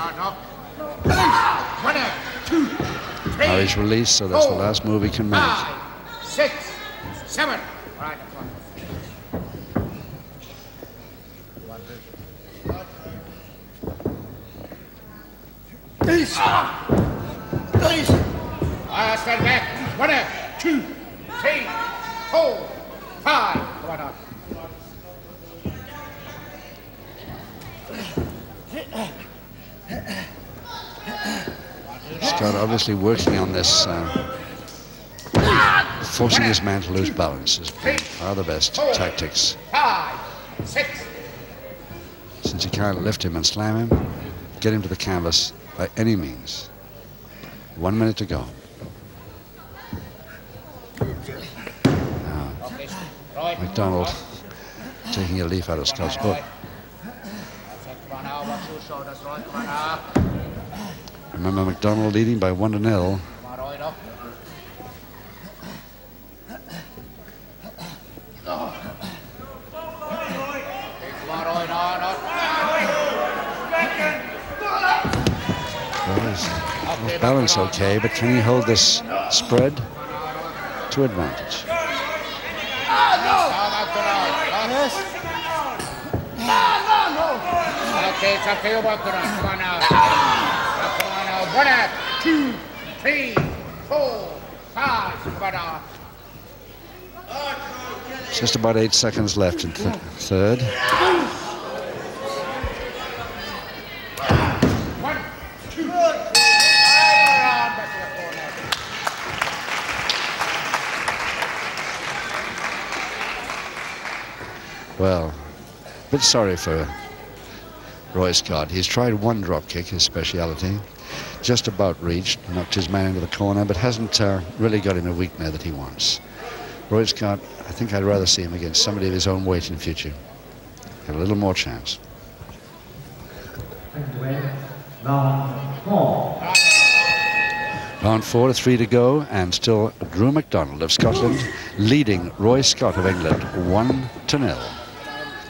Now he's released, so that's the last move he can make. 6, 7. Right. I stand back. 1, 2, 3, 4, 5. Come on up. Scott obviously working on this, forcing his man to lose balance is one of the best tactics. 5, 6. Since you can't lift him and slam him, get him to the canvas by any means. 1 minute to go. Now, McDonald taking a leaf out of Scott's book. Remember, McDonald leading by 1-0. Well, balance okay, but can he hold this spread to advantage? Okay, it's okay, come on now. 1, 2, 3, 4, 5. Come on now. Just about 8 seconds left in third. 1, 2. Well, a bit sorry for Roy Scott. He's tried one drop kick, his speciality, just about reached, knocked his man into the corner, but hasn't really got him a weak man that he wants. Roy Scott, I think I'd rather see him against somebody of his own weight in future. Have a little more chance. Round 4 to 3 to go, and still Drew McDonald of Scotland leading Roy Scott of England 1-0.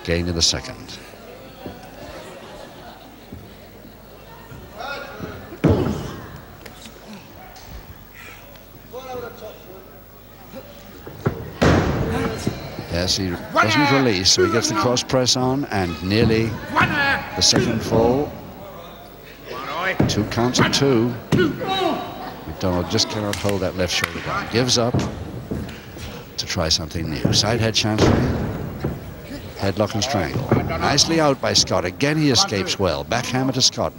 Gained in the second. Yes, he wasn't released, so he gets the cross press on, and nearly the second fall. 2 counts of 2. McDonald just cannot hold that left shoulder down. Gives up to try something new. Side head chancery. Headlock and strangle. Nicely out by Scott. Again, he escapes well. Backhammer to Scott.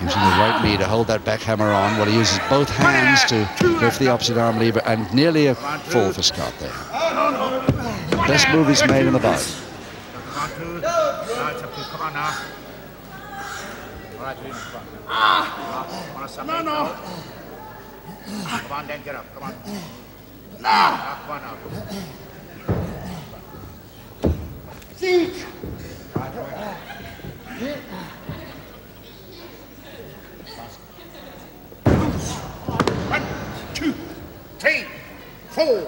Using the right knee to hold that backhammer on while he uses both hands to lift the opposite arm lever, and nearly a fall for Scott there. Best move he's made in the bout. No, no. Come on, then, get up. Come on. No. Come on now. Seat. 1, 2, 3, 4,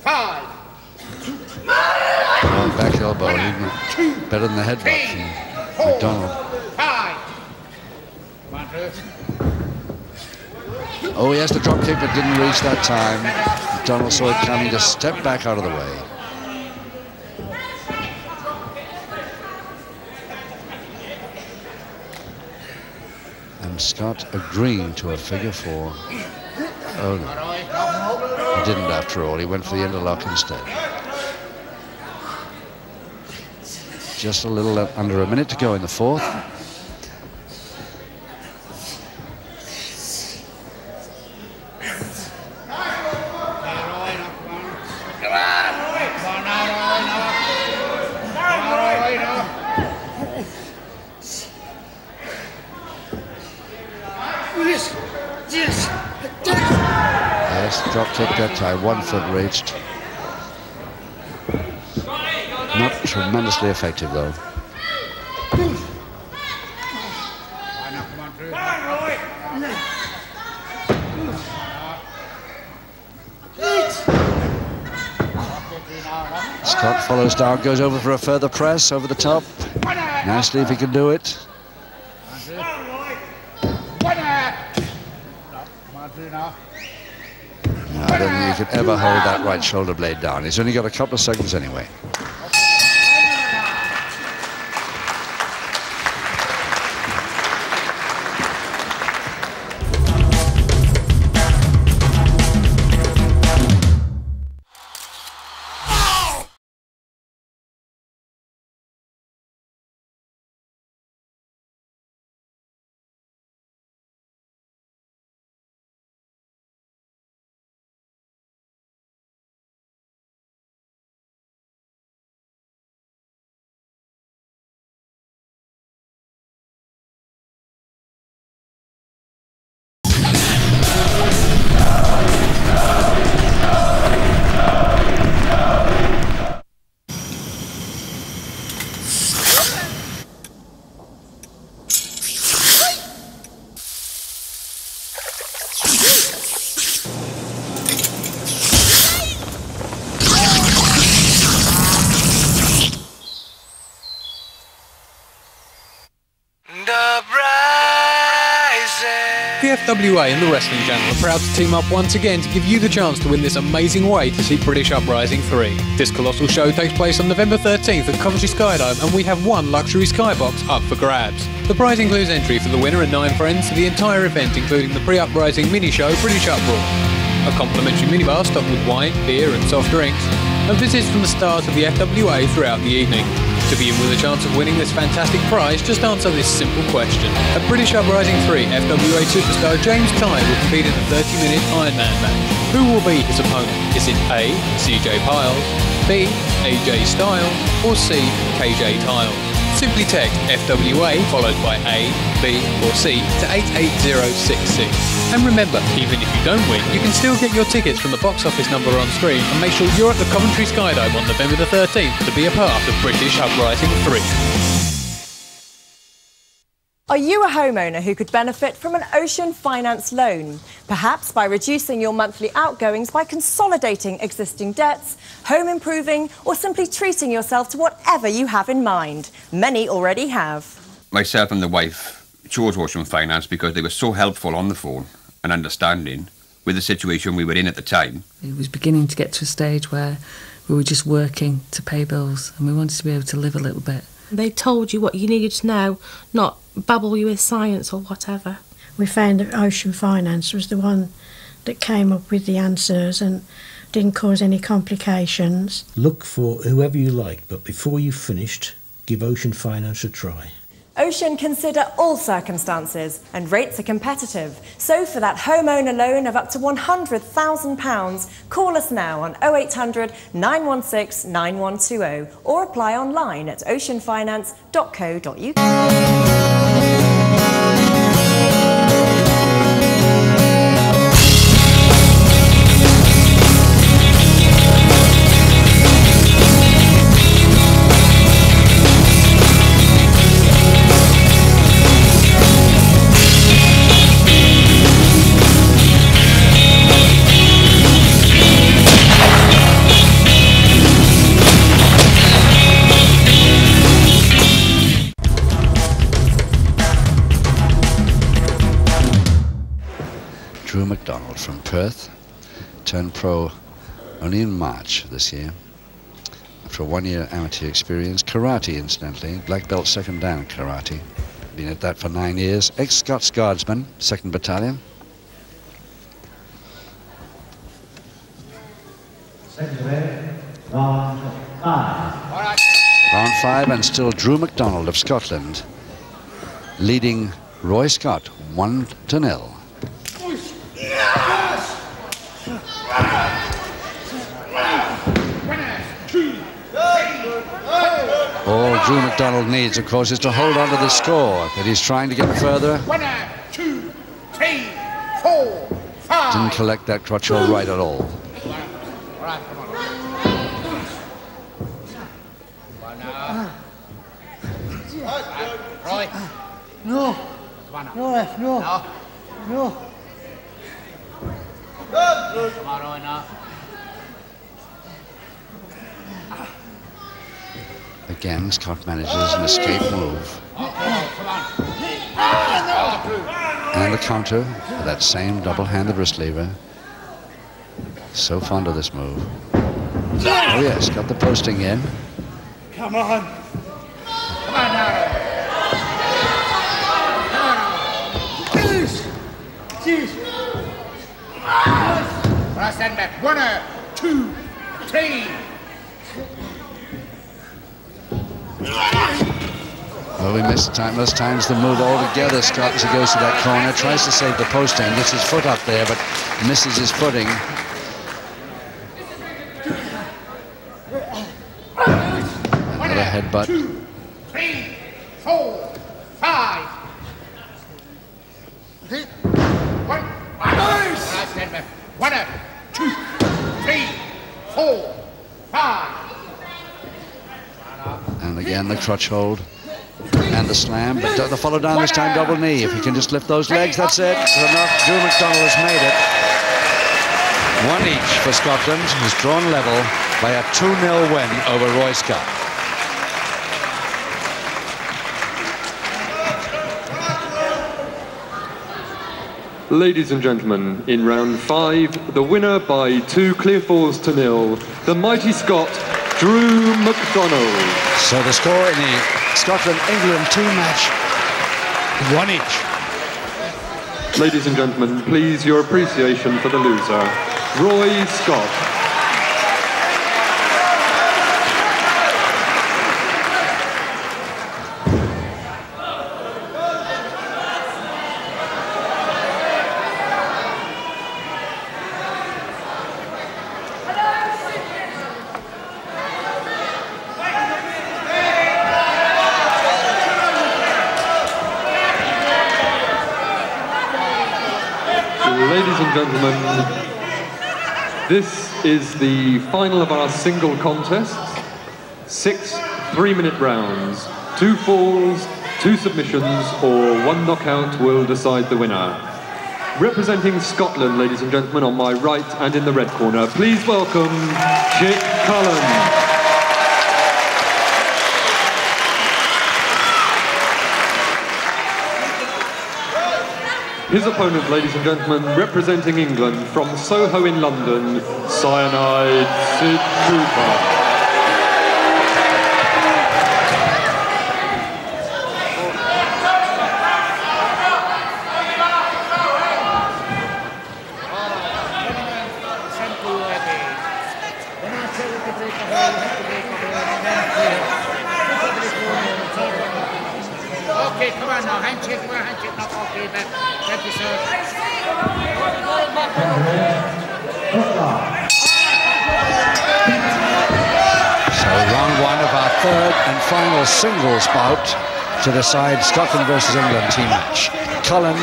5. Back elbow, even better than the headbutt from McDonald. 5. Oh, he has the drop kick, but didn't reach that time. McDonald saw it coming, just stepped back out of the way. And Scott agreeing to a figure 4. Oh no, he didn't after all. He went for the interlock instead. Just a little under a minute to go in the 4th. Yes, drop kick that time, 1 foot reached. Not tremendously effective though. Scott follows down, goes over for a further press over the top. Nicely if he can do it. No, I don't think you could ever hold that right shoulder blade down. He's only got a couple of seconds anyway. The FWA and the Wrestling Channel are proud to team up once again to give you the chance to win this amazing way to see British Uprising 3. This colossal show takes place on November 13th at Coventry Skydome, and we have one luxury skybox up for grabs. The prize includes entry for the winner and 9 friends to the entire event, including the pre-uprising mini-show British Uproar, a complimentary minibar stocked with wine, beer and soft drinks, and visits from the stars of the FWA throughout the evening. To be in with a chance of winning this fantastic prize, just answer this simple question. At British Uprising 3, FWA superstar James Kaye will compete in a 30-minute Ironman match. Who will be his opponent? Is it A, CJ Piles, B, AJ Styles, or C, KJ Tiles? Simply text FWA followed by A, B or C to 88066. And remember, even if you don't win, you can still get your tickets from the box office number on screen, and make sure you're at the Coventry Skydome on November the 13th to be a part of British Uprising 3. Are you a homeowner who could benefit from an Ocean Finance loan? Perhaps by reducing your monthly outgoings by consolidating existing debts, home improving, or simply treating yourself to whatever you have in mind. Many already have. Myself and the wife chose Ocean Finance because they were so helpful on the phone and understanding with the situation we were in at the time. It was beginning to get to a stage where we were just working to pay bills, and we wanted to be able to live a little bit. They told you what you needed to know, not babble you with science or whatever. We found that Ocean Finance was the one that came up with the answers and didn't cause any complications. Look for whoever you like, but before you've finished, give Ocean Finance a try. Ocean consider all circumstances, and rates are competitive. So for that homeowner loan of up to £100,000, call us now on 0800 916 9120 or apply online at oceanfinance.co.uk. Drew McDonald from Perth, turned pro only in March this year. After a 1-year amateur experience, karate incidentally, black belt second dan karate. Been at that for 9 years. Ex-Scots Guardsman, 2nd Battalion. Round 5. Round 5, and still Drew McDonald of Scotland leading Roy Scott 1-0. All Drew McDonald needs, of course, is to hold on to the score, but he's trying to get further. 1, 2, 3, 4, 5. Didn't collect that crotch hold right at all. All right, come on. Roy. No. Come on now. No, ref, no. No. Come on, Roy, now. Again, Scott manages an escape move. And the counter with that same double-handed wrist lever. So fond of this move. Oh yes, got the posting in. Come on. Come on now. Jeez. Right, stand back. 1, 2, 3. Well, we missed most times the move altogether. Scott, as he goes to that corner, tries to save the posting, gets his foot up there, but misses his footing. Another headbutt. 2, 3, 4, 5. 1. Right, stand back. 1, 2, 3, 4, 5. And again, the crutch hold and the slam, but the follow down this time, double knee. If he can just lift those legs, that's it. Enough. Drew McDonald has made it. 1 each for Scotland, who's drawn level by a 2-0 win over Roy Scott. Ladies and gentlemen, in round 5, the winner by 2 clear falls to 0, the mighty Scot, Drew McDonald. So the score in the Scotland-England team match, 1 each. Ladies and gentlemen, please your appreciation for the loser, Roy Scott. Ladies and gentlemen, this is the final of our single contests. 6 3-minute rounds. 2 falls, 2 submissions, or 1 knockout will decide the winner. Representing Scotland, ladies and gentlemen, on my right and in the red corner, please welcome Chick Cullen. His opponent, ladies and gentlemen, representing England from Soho in London, Cyanide Sid Cooper. Okay, come on now, handshake, not okay, but thank you, sir. So round 1 of our 3rd and final singles bout to decide Scotland versus England team match. Cullen,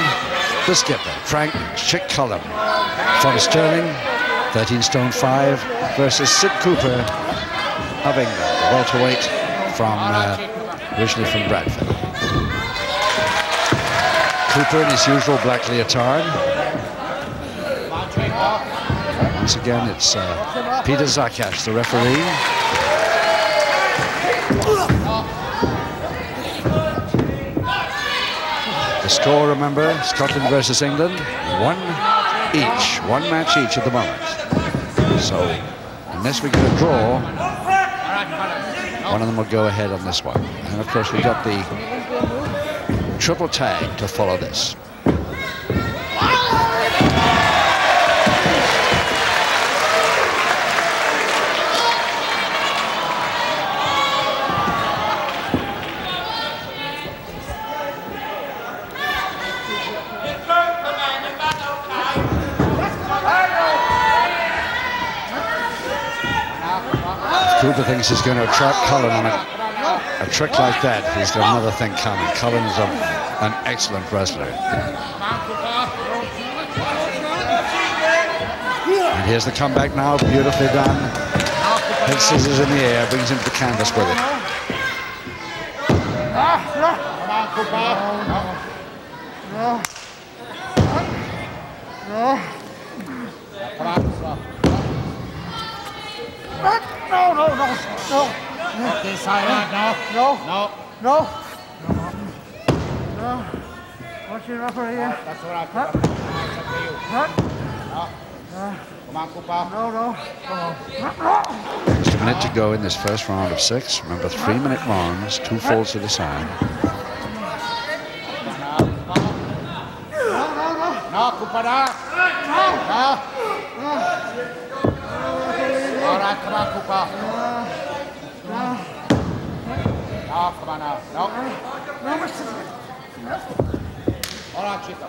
the skipper, Frank Chick Cullen from Stirling, 13 stone 5, versus Sid Cooper of England, the welterweight from originally from Bradford. Cooper in his usual black leotard. Once again, it's Peter Zakash, the referee. The score, remember, Scotland versus England, 1 each, one match each at the moment. So unless we get a draw, one of them will go ahead on this one. And of course we got the triple tag to follow this. Cooper thinks he's going to trap Cullen on a trick like that. He's got another thing coming. Cullen is an excellent wrestler. And here's the comeback now, beautifully done. Head scissors in the air, brings him to the canvas with it. No. Okay, silent. No. What's your referee here? That's all right. Come on, Cooper. No. Come on. Just a minute to go in this first round of 6. Remember, 3-minute rounds, 2 falls to the side. No, Cooper. No. All right, come on, Cooper. No, come on now. No. All right, Chico.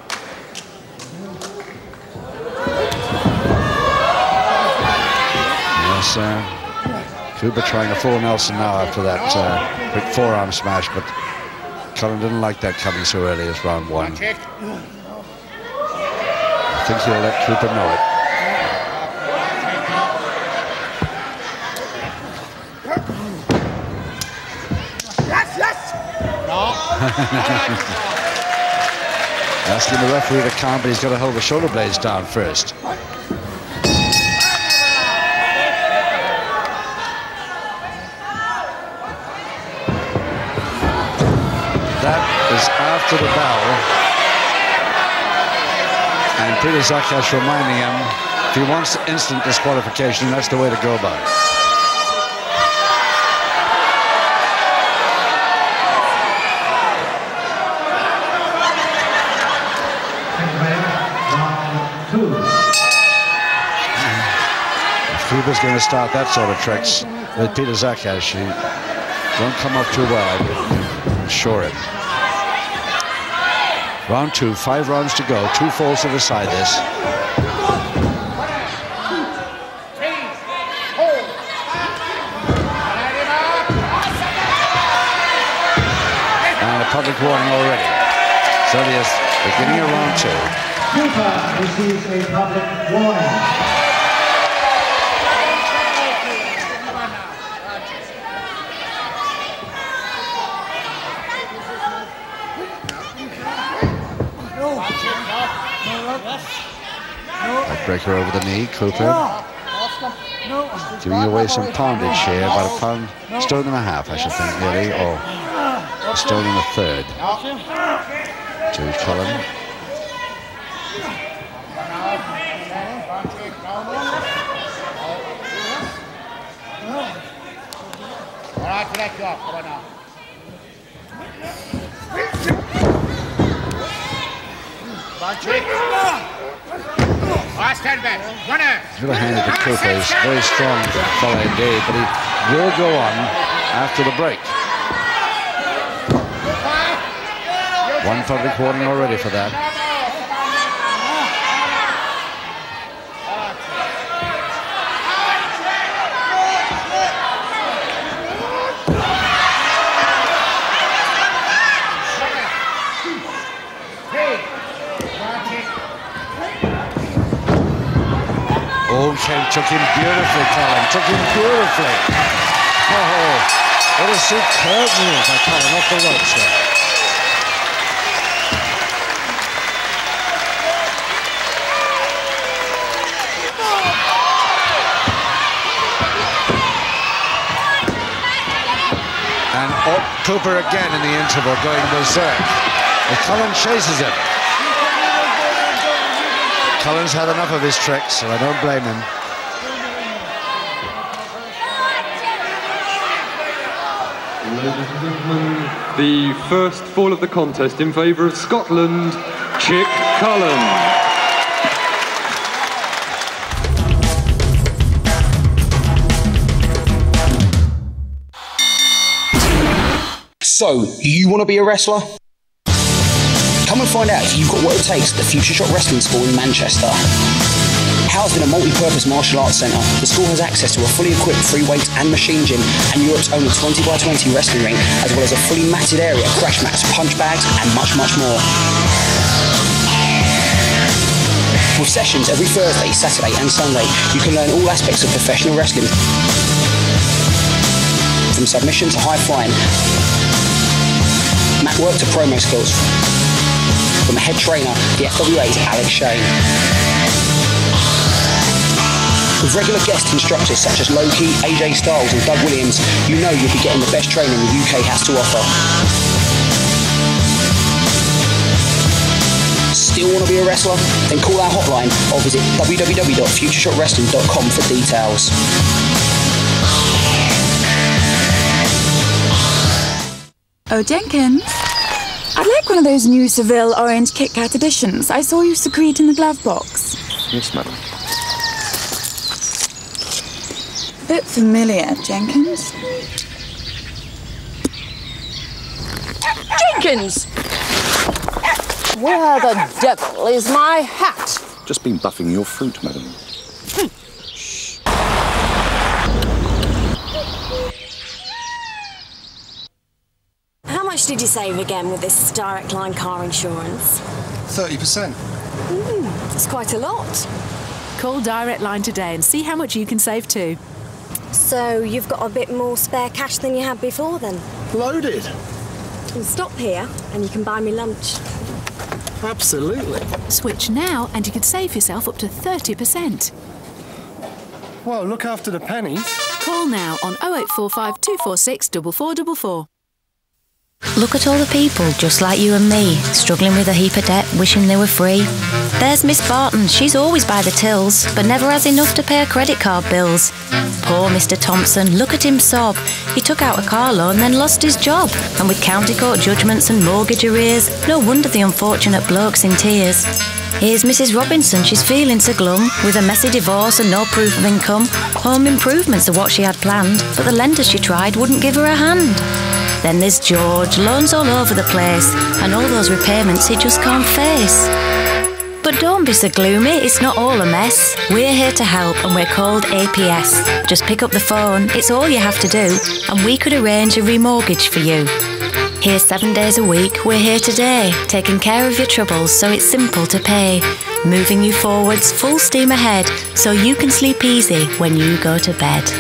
Yes, Cooper trying a full Nelson now after that quick forearm smash, but Cullen didn't like that coming so early as round 1. I think he'll let Cooper know it. Asking the referee to count, but he's got to hold the shoulder blades down first. That is after the bell. And Peter Zakash reminding him, if he wants instant disqualification, that's the way to go about it. Cooper's going to start that sort of tricks with Peter Zakash. He won't come up too well, I'm sure it. Round 2, 5 rounds to go, 2 falls to the side this. And a public warning already. So yes, beginning of round 2. Cooper receives a public warning. Breaker over the knee, Cooper giving away some poundage here, about a pound, stone and a half, I should think, nearly, or a stone and a third to Cullen. All right, let go. Come on now. Stand back. He's got a hand to Cooper. He's very strong fellow indeed, but he will go on after the break. 1 public warning already for that. Okay, took him beautifully, Cullen. Took him beautifully. Oh, what a superb move by Cullen off the ropes there. And Cooper again in the interval going berserk. And Cullen chases him. Cullen's had enough of his tricks, so I don't blame him. Ladies and gentlemen, the first fall of the contest in favour of Scotland, Chick Cullen. So, you want to be a wrestler? Come and find out if you've got what it takes at the Future Shot Wrestling School in Manchester. Housed in a multi-purpose martial arts centre, the school has access to a fully equipped free weight and machine gym and Europe's only 20x20 wrestling ring, as well as a fully matted area, crash mats, punch bags and much, much more. With sessions every Thursday, Saturday and Sunday, you can learn all aspects of professional wrestling. From submission to high flying, mat work to promo skills. From the head trainer, the FWA's Alex Shane. With regular guest instructors such as Loki, AJ Styles and Doug Williams, you know you'll be getting the best training the UK has to offer. Still want to be a wrestler? Then call our hotline or visit www.futureshotwrestling.com for details. Oh, Jenkins, I'd like one of those new Seville Orange Kit Kat editions I saw you secrete in the glove box. Yes, madam. Bit familiar, Jenkins. Jenkins! Where the devil is my hat? Just been buffing your fruit, madam. How much did you save again with this direct line car insurance? 30%. That's quite a lot. Call Direct Line today and see how much you can save too. So you've got a bit more spare cash than you had before then? Loaded. Well, stop here and you can buy me lunch. Absolutely. Switch now and you could save yourself up to 30%. Well, look after the pennies. Call now on 0845 246 4444. Look at all the people just like you and me, struggling with a heap of debt, wishing they were free. There's Miss Barton, she's always by the tills, but never has enough to pay her credit card bills. Poor Mr Thompson, look at him sob. He took out a car loan, then lost his job. And with county court judgments and mortgage arrears, no wonder the unfortunate bloke's in tears. Here's Mrs Robinson, she's feeling so glum, with a messy divorce and no proof of income. Home improvements are what she had planned, but the lenders she tried wouldn't give her a hand. Then there's George, loans all over the place, and all those repayments he just can't face. But don't be so gloomy, it's not all a mess. We're here to help and we're called APS. Just pick up the phone, it's all you have to do, and we could arrange a remortgage for you. Here 7 days a week, we're here today, taking care of your troubles so it's simple to pay. Moving you forwards full steam ahead, so you can sleep easy when you go to bed.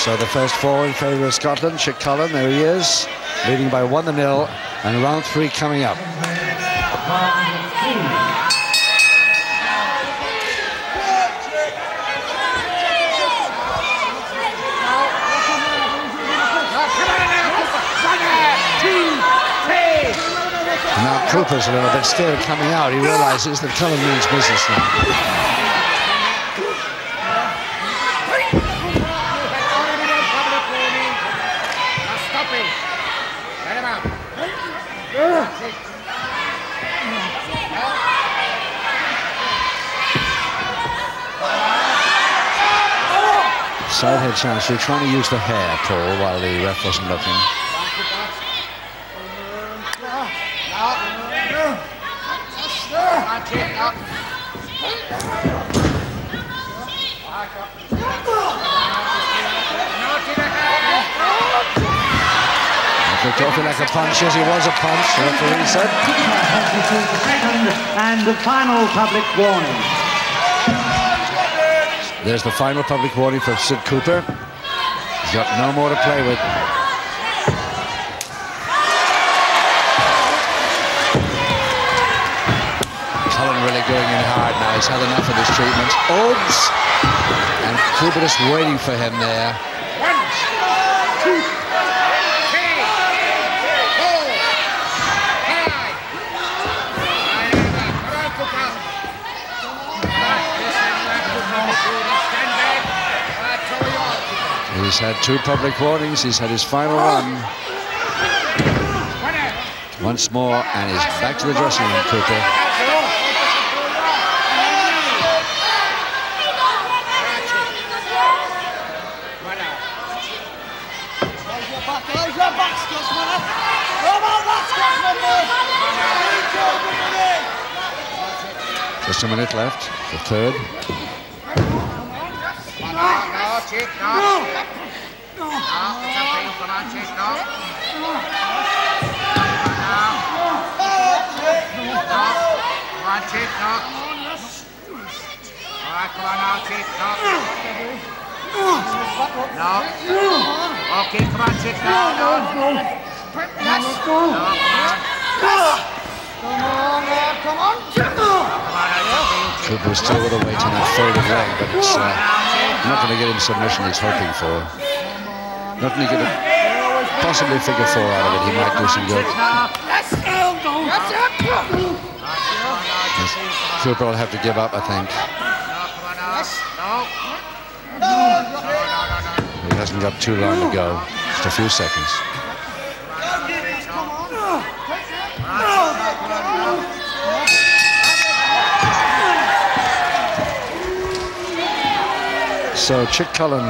So the first four in favour of Scotland. Chick Cullen, there he is, leading by 1-0, and round 3 coming up. Now Cooper's a little bit scared coming out. He realises that Cullen means business now. Side head chance. You're trying to use the hair, Paul, while the ref wasn't looking. looked awfully like a punch. Yes, he was a punch, the referee said. The second and the final public warning. There's the final public warning for Sid Cooper. He's got no more to play with. Cullen really going in hard now. He's had enough of this treatment. Oops! And Cooper just waiting for him there. 1, 2, 3, 4, 5. He's had 2 public warnings. He's had his final one. Once more, and he's back to the dressing room, Cooper. Just a minute left, the third. Cooper's still with a weight on that folded leg, but it's not going to get him submission he's hoping for. Not going to get a possibly figure 4 out of it. He might do some good. Cooper will have to give up, I think. He hasn't got too long to go. Just a few seconds. So Chick Cullen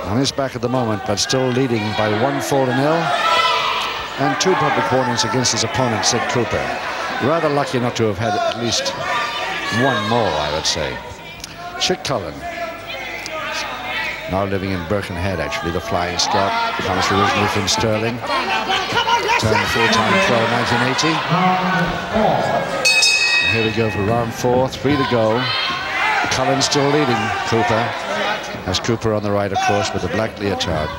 on his back at the moment, but still leading by 1-4-0, and 2 public warnings against his opponent, Sid Cooper. Rather lucky not to have had at least 1 more, I would say. Chick Cullen, now living in Birkenhead, actually, the Flying Scot, comes originally from Stirling. Turned full-time pro in 1980. And here we go for round 4, 3 to go. Cullen still leading Cooper. Has Cooper on the right, of course, with the black leotard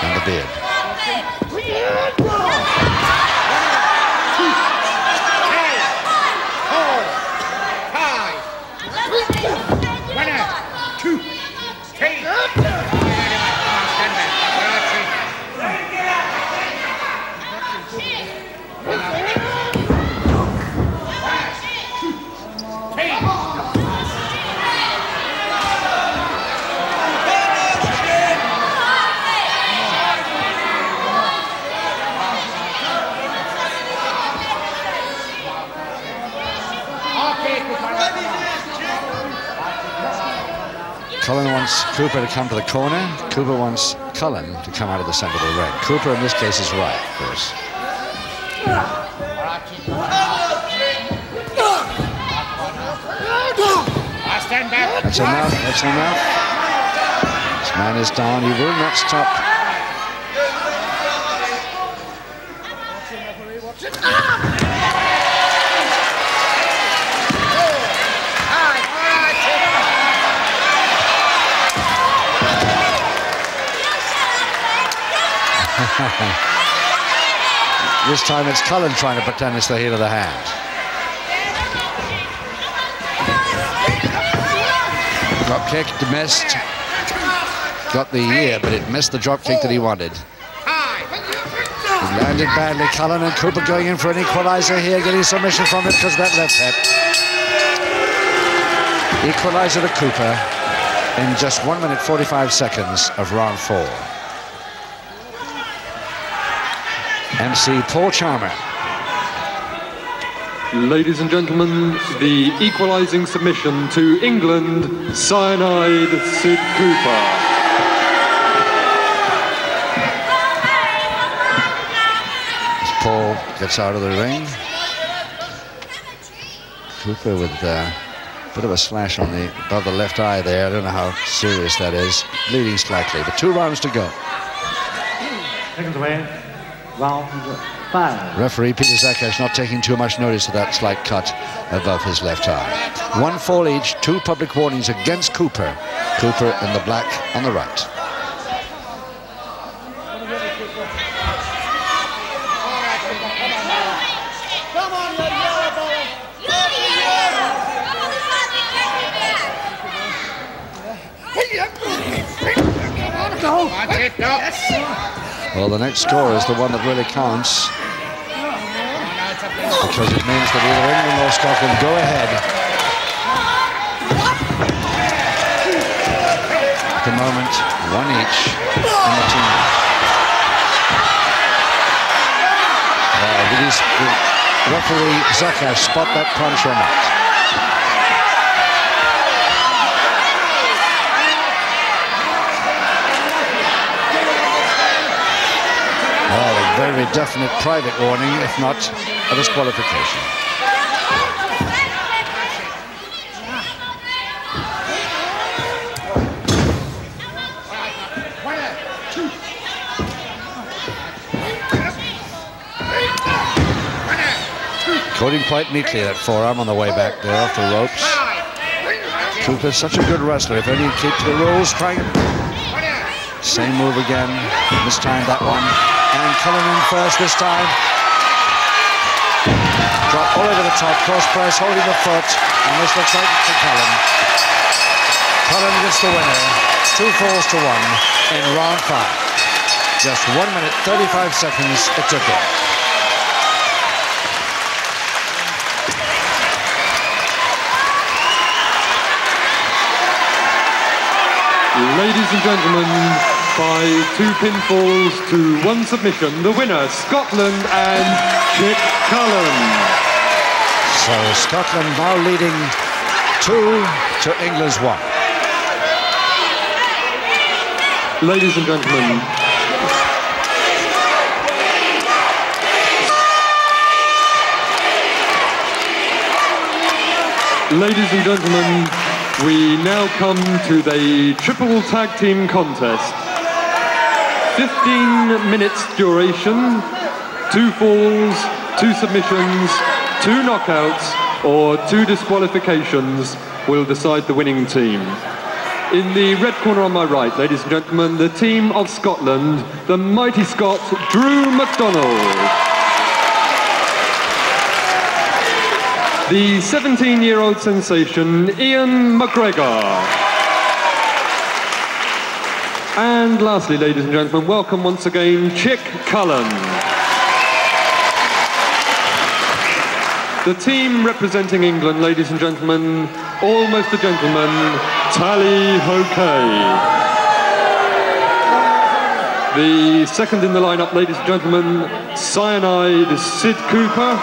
and the beard. Cullen wants Cooper to come to the corner. Cooper wants Cullen to come out of the center of the ring. Cooper, in this case, is right, of course. That's enough. That's enough. This man is down. He will not stop. This time it's Cullen trying to pretend it's the heel of the hand. Drop kick, missed. Got the ear, but it missed the drop kick that he wanted. He landed badly, Cullen, and Cooper going in for an equalizer here, getting submission from it because of that left hip. Equalizer to Cooper in just 1 minute 45 seconds of round 4. MC Paul Charmer. Ladies and gentlemen, the equalising submission to England, Cyanide Sid Cooper. As Paul gets out of the ring. Cooper with a bit of a slash on the above the left eye there. I don't know how serious that is. Bleeding slightly, but 2 rounds to go. Seconds away. Round 5. Referee Peter Zakash not taking too much notice of that slight cut above his left eye. 1 fall each, 2 public warnings against Cooper. Cooper in the black on the right. Well, the next score is the one that really counts, because it means that either England or Scotland go ahead. At the moment, 1 each in the team. Did referee Zakash spot that punch or not? Very definite private warning, if not a disqualification. Caught him quite neatly, that forearm on the way back there off the ropes. Cooper's such a good wrestler, if only he keeps the rules, trying. Same move again, this time that one. And Cullen in first this time. Drop all over the top, cross press, holding the foot, and this looks like it for Cullen. Cullen gets the winner, 2 falls to 1 in round 5. Just 1 minute, 35 seconds it took him. Ladies and gentlemen, by 2 pinfalls to 1 submission, the winner, Scotland and Chick Cullen. So Scotland now leading 2 to England's 1. Ladies and gentlemen, we now come to the triple tag team contest. 15 minutes duration, 2 falls, 2 submissions, 2 knockouts, or 2 disqualifications will decide the winning team. In the red corner on my right, ladies and gentlemen, the team of Scotland, the mighty Scot, Drew MacDonald. The 17-year-old sensation, Ian McGregor. And lastly, ladies and gentlemen, welcome once again, Chick Cullen. The team representing England, ladies and gentlemen, almost a gentleman, Tally Kaye. The second in the lineup, ladies and gentlemen, Cyanide Sid Cooper.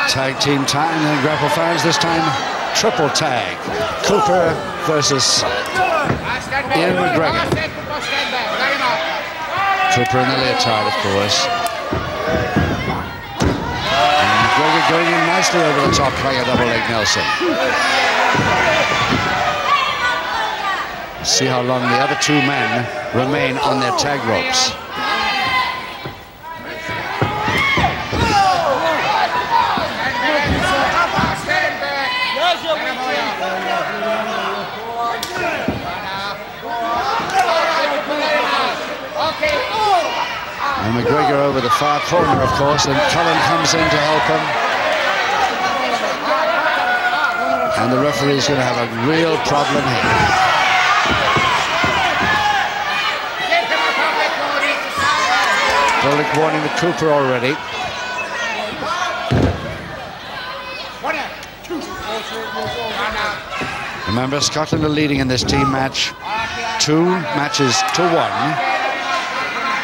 Tag team time and grapple fires this time. Triple tag. Cooper versus Ian McGregor. Cooper in the leotard, of course. And McGregor going in nicely over the top, playing a double leg Nelson. See how long the other 2 men remain on their tag ropes. And McGregor over the far corner, of course, and Cullen comes in to help him. And the referee's going to have a real problem here. Public warning to Cooper already. Remember, Scotland are leading in this team match 2 matches to 1.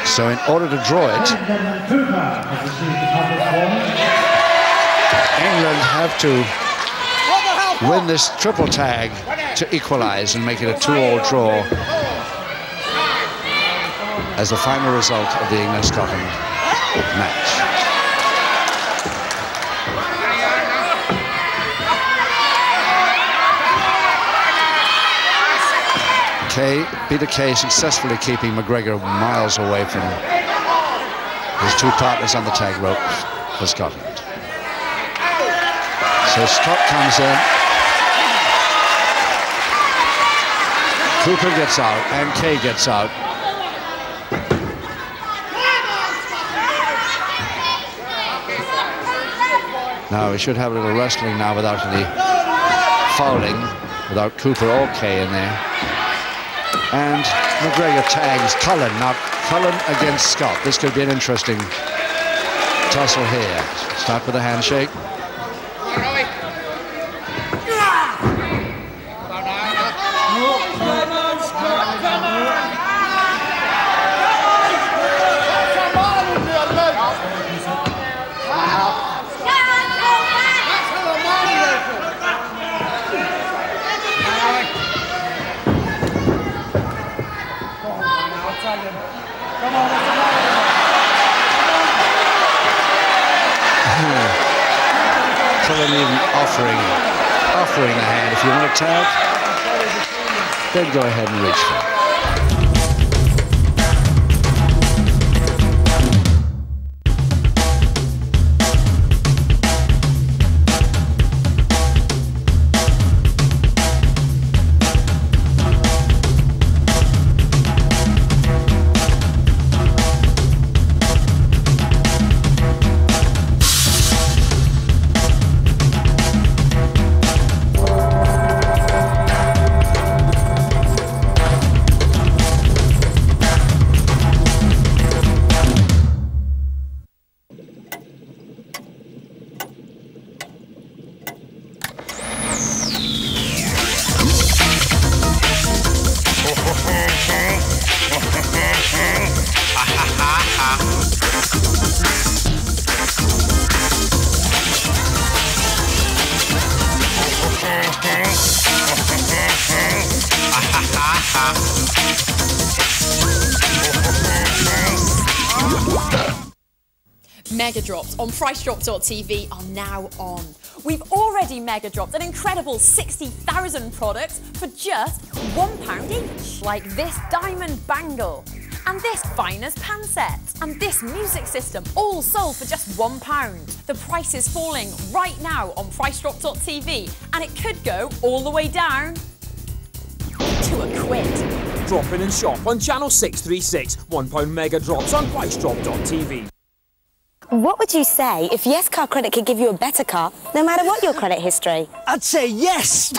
So in order to draw it, England have to win this triple tag to equalise and make it a 2-all draw as the final result of the England-Scotland match. Peter Kaye successfully keeping McGregor miles away from his two partners on the tag rope for Scotland. So Scott comes in. Cooper gets out and Kaye gets out. Now we should have a little wrestling now without any fouling, without Cooper or Kaye in there. And McGregor tags Cullen. Now Cullen against Scott. This could be an interesting tussle here. Start with a handshake. Cullen even offering a hand. If you want to tag, then go ahead and reach for it. Mega drops on PriceDrop.tv are now on. We've already mega dropped an incredible 60,000 products for just £1 each. Like this diamond bangle, and this Finest pan set, and this music system, all sold for just £1. The price is falling right now on PriceDrop.tv, and it could go all the way down to £1. Drop in and shop on channel 636. £1 mega drops on PriceDrop.tv. What would you say if Yes Car Credit could give you a better car, no matter what your credit history? I'd say yes!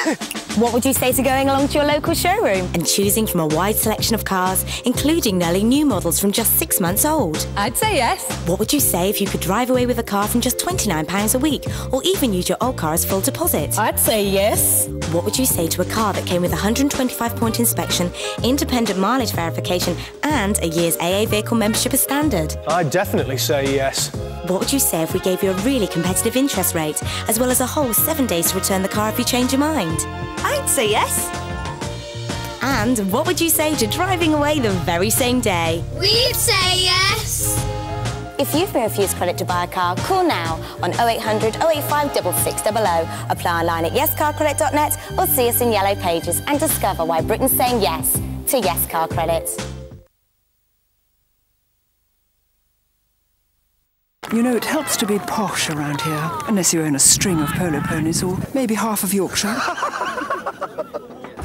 What would you say to going along to your local showroom and choosing from a wide selection of cars, including nearly new models from just 6 months old? I'd say yes. What would you say if you could drive away with a car from just £29 a week, or even use your old car as full deposit? I'd say yes. What would you say to a car that came with a 125-point inspection, independent mileage verification, and a year's AA vehicle membership as standard? I'd definitely say yes. What would you say if we gave you a really competitive interest rate, as well as a whole 7 days to return the car if you change your mind? I'd say yes. And what would you say to driving away the very same day? We'd say yes. If you've been refused credit to buy a car, call now on 0800 085 6600. Apply online at yescarcredit.net or see us in Yellow Pages and discover why Britain's saying yes to Yes Car Credit. You know, it helps to be posh around here, unless you own a string of polo ponies or maybe half of Yorkshire.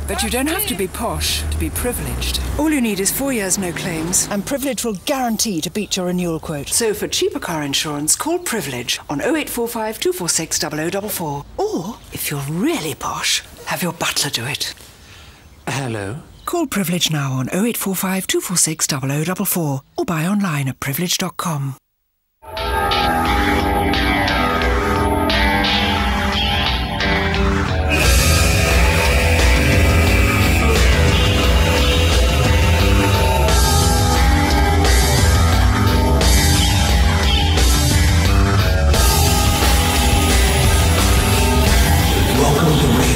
But you don't have to be posh to be privileged. All you need is 4 years no claims, and Privilege will guarantee to beat your renewal quote. So for cheaper car insurance, call Privilege on 0845 246 0044. Or, if you're really posh, have your butler do it. Hello? Call Privilege now on 0845 246 0044 or buy online at privilege.com. Welcome to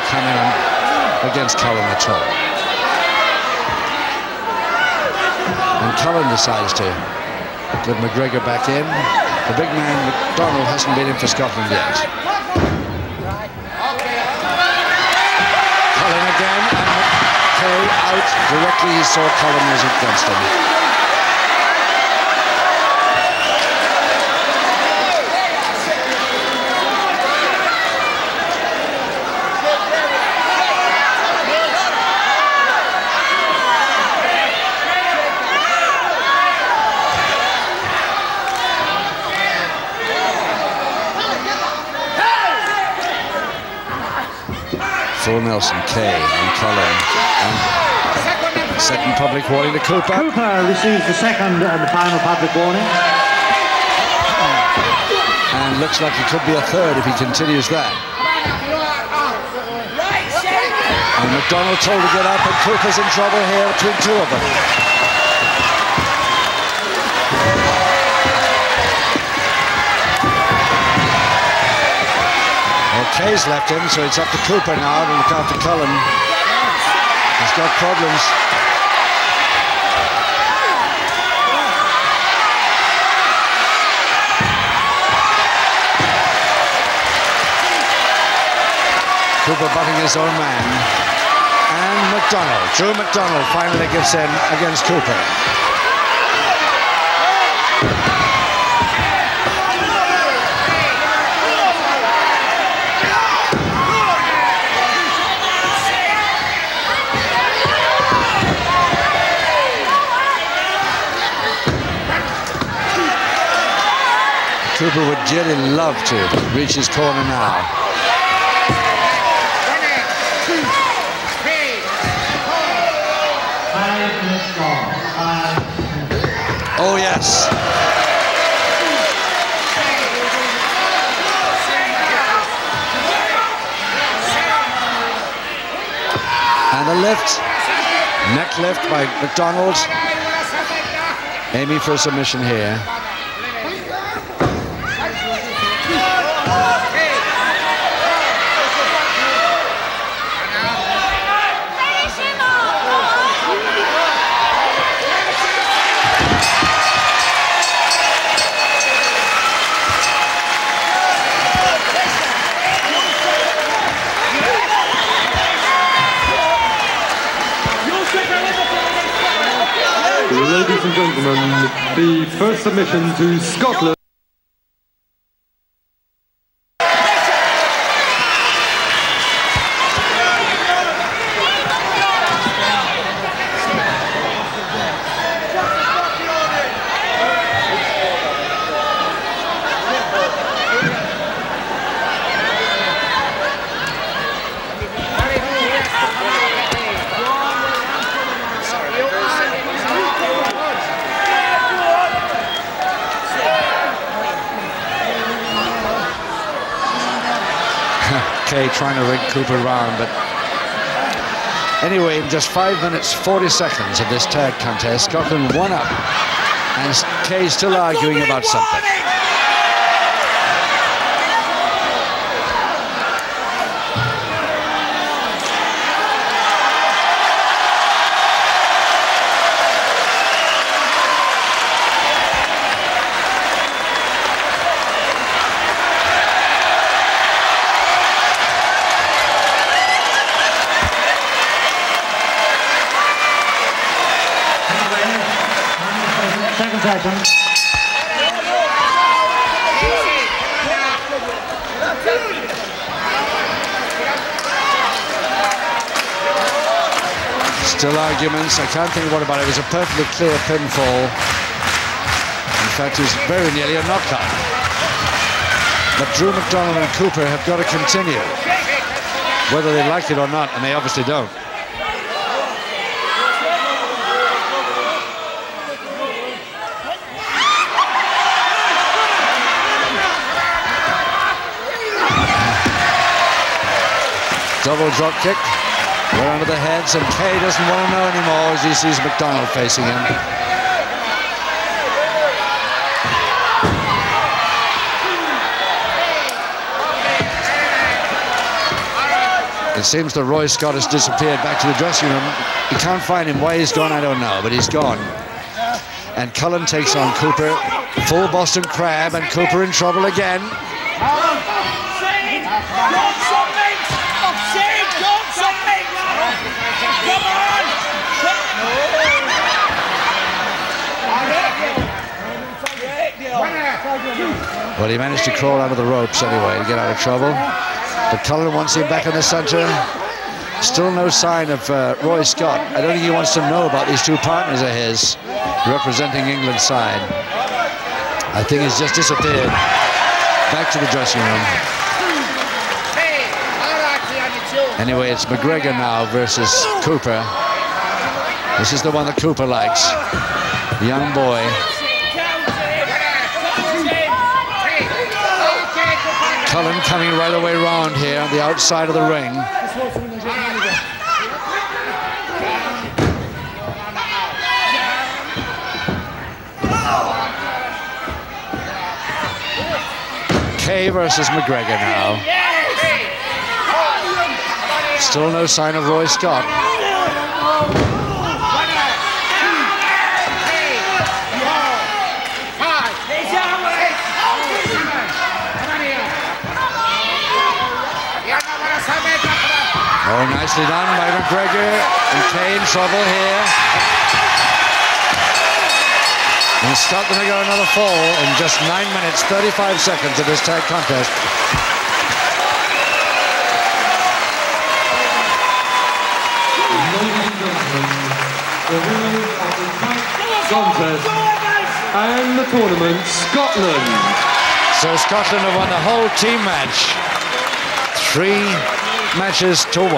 coming against Cullen at all. And Cullen decides to get McGregor back in. The big man, McDonald, hasn't been in for Scotland yet. Cullen again, and Kaye out directly. He saw Cullen was against him. Full Nelson, Kaye and Cullen, and second public warning to Cooper. Cooper receives the second and the final public warning. And looks like it could be a third if he continues that. And McDonald told to get up, and Cooper's in trouble here between two of them. Kaye's left him, so it's up to Cooper now to look after Cullen. He's got problems. Cooper butting his own man. And Drew McDonald finally gets in against Cooper. Cooper would dearly love to reach his corner now. Oh, yes. And a lift. Neck lift by McDonald. Aiming for a submission here. Ladies and gentlemen, the first submission to Scotland. Kaye trying to rig Cooper round, but anyway, in just 5 minutes 40 seconds of this tag contest, Scotland won up, and Kaye still arguing about something. Still arguments. I can't think of what about it. It was a perfectly clear pinfall. In fact, it was very nearly a knockout. But Drew McDonald and Cooper have got to continue, whether they like it or not, and they obviously don't. Double drop kick, right under the heads, and Kaye doesn't want to know anymore as he sees McDonald facing him. It seems that Roy Scott has disappeared back to the dressing room. You can't find him. Why he's gone, I don't know, but he's gone. And Cullen takes on Cooper. Full Boston Crab, and Cooper in trouble again. Well, he managed to crawl out of the ropes anyway to get out of trouble. But Cullen wants him back in the center. Still no sign of Roy Scott. I don't think he wants to know about these two partners of his representing England's side. I think he's just disappeared back to the dressing room. Anyway, it's McGregor now versus Cooper. This is the one that Cooper likes. The young boy. Cullen coming right away round here on the outside of the ring. Kaye versus McGregor now. Still no sign of Roy Scott. Oh, nicely done by McGregor, and Kaye in trouble here. And Scotland got another fall in just 9 minutes, 35 seconds of this tag contest. Contest and the tournament, Scotland. So Scotland have won the whole team match. 3 matches to 1.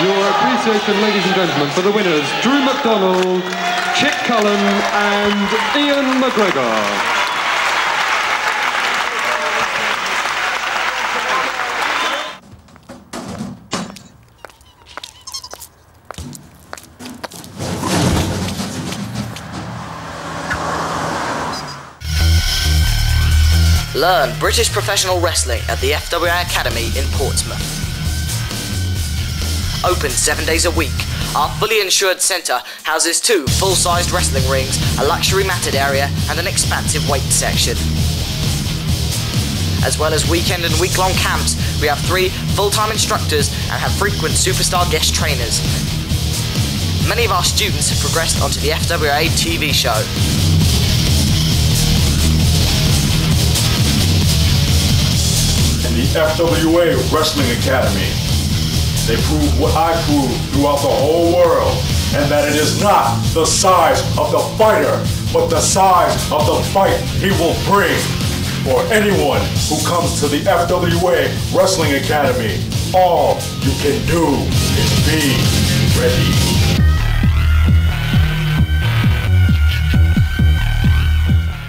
Your appreciation, ladies and gentlemen, for the winners, Drew McDonald, Chick Cullen and Ian McGregor. Learn British professional wrestling at the FWA Academy in Portsmouth. Open 7 days a week, our fully insured centre houses 2 full-sized wrestling rings, a luxury matted area and an expansive weight section. As well as weekend and week-long camps, we have 3 full-time instructors and have frequent superstar guest trainers. Many of our students have progressed onto the FWA TV show. The FWA Wrestling Academy. They prove what I prove throughout the whole world, and that it is not the size of the fighter, but the size of the fight he will bring. For anyone who comes to the FWA Wrestling Academy, all you can do is be ready.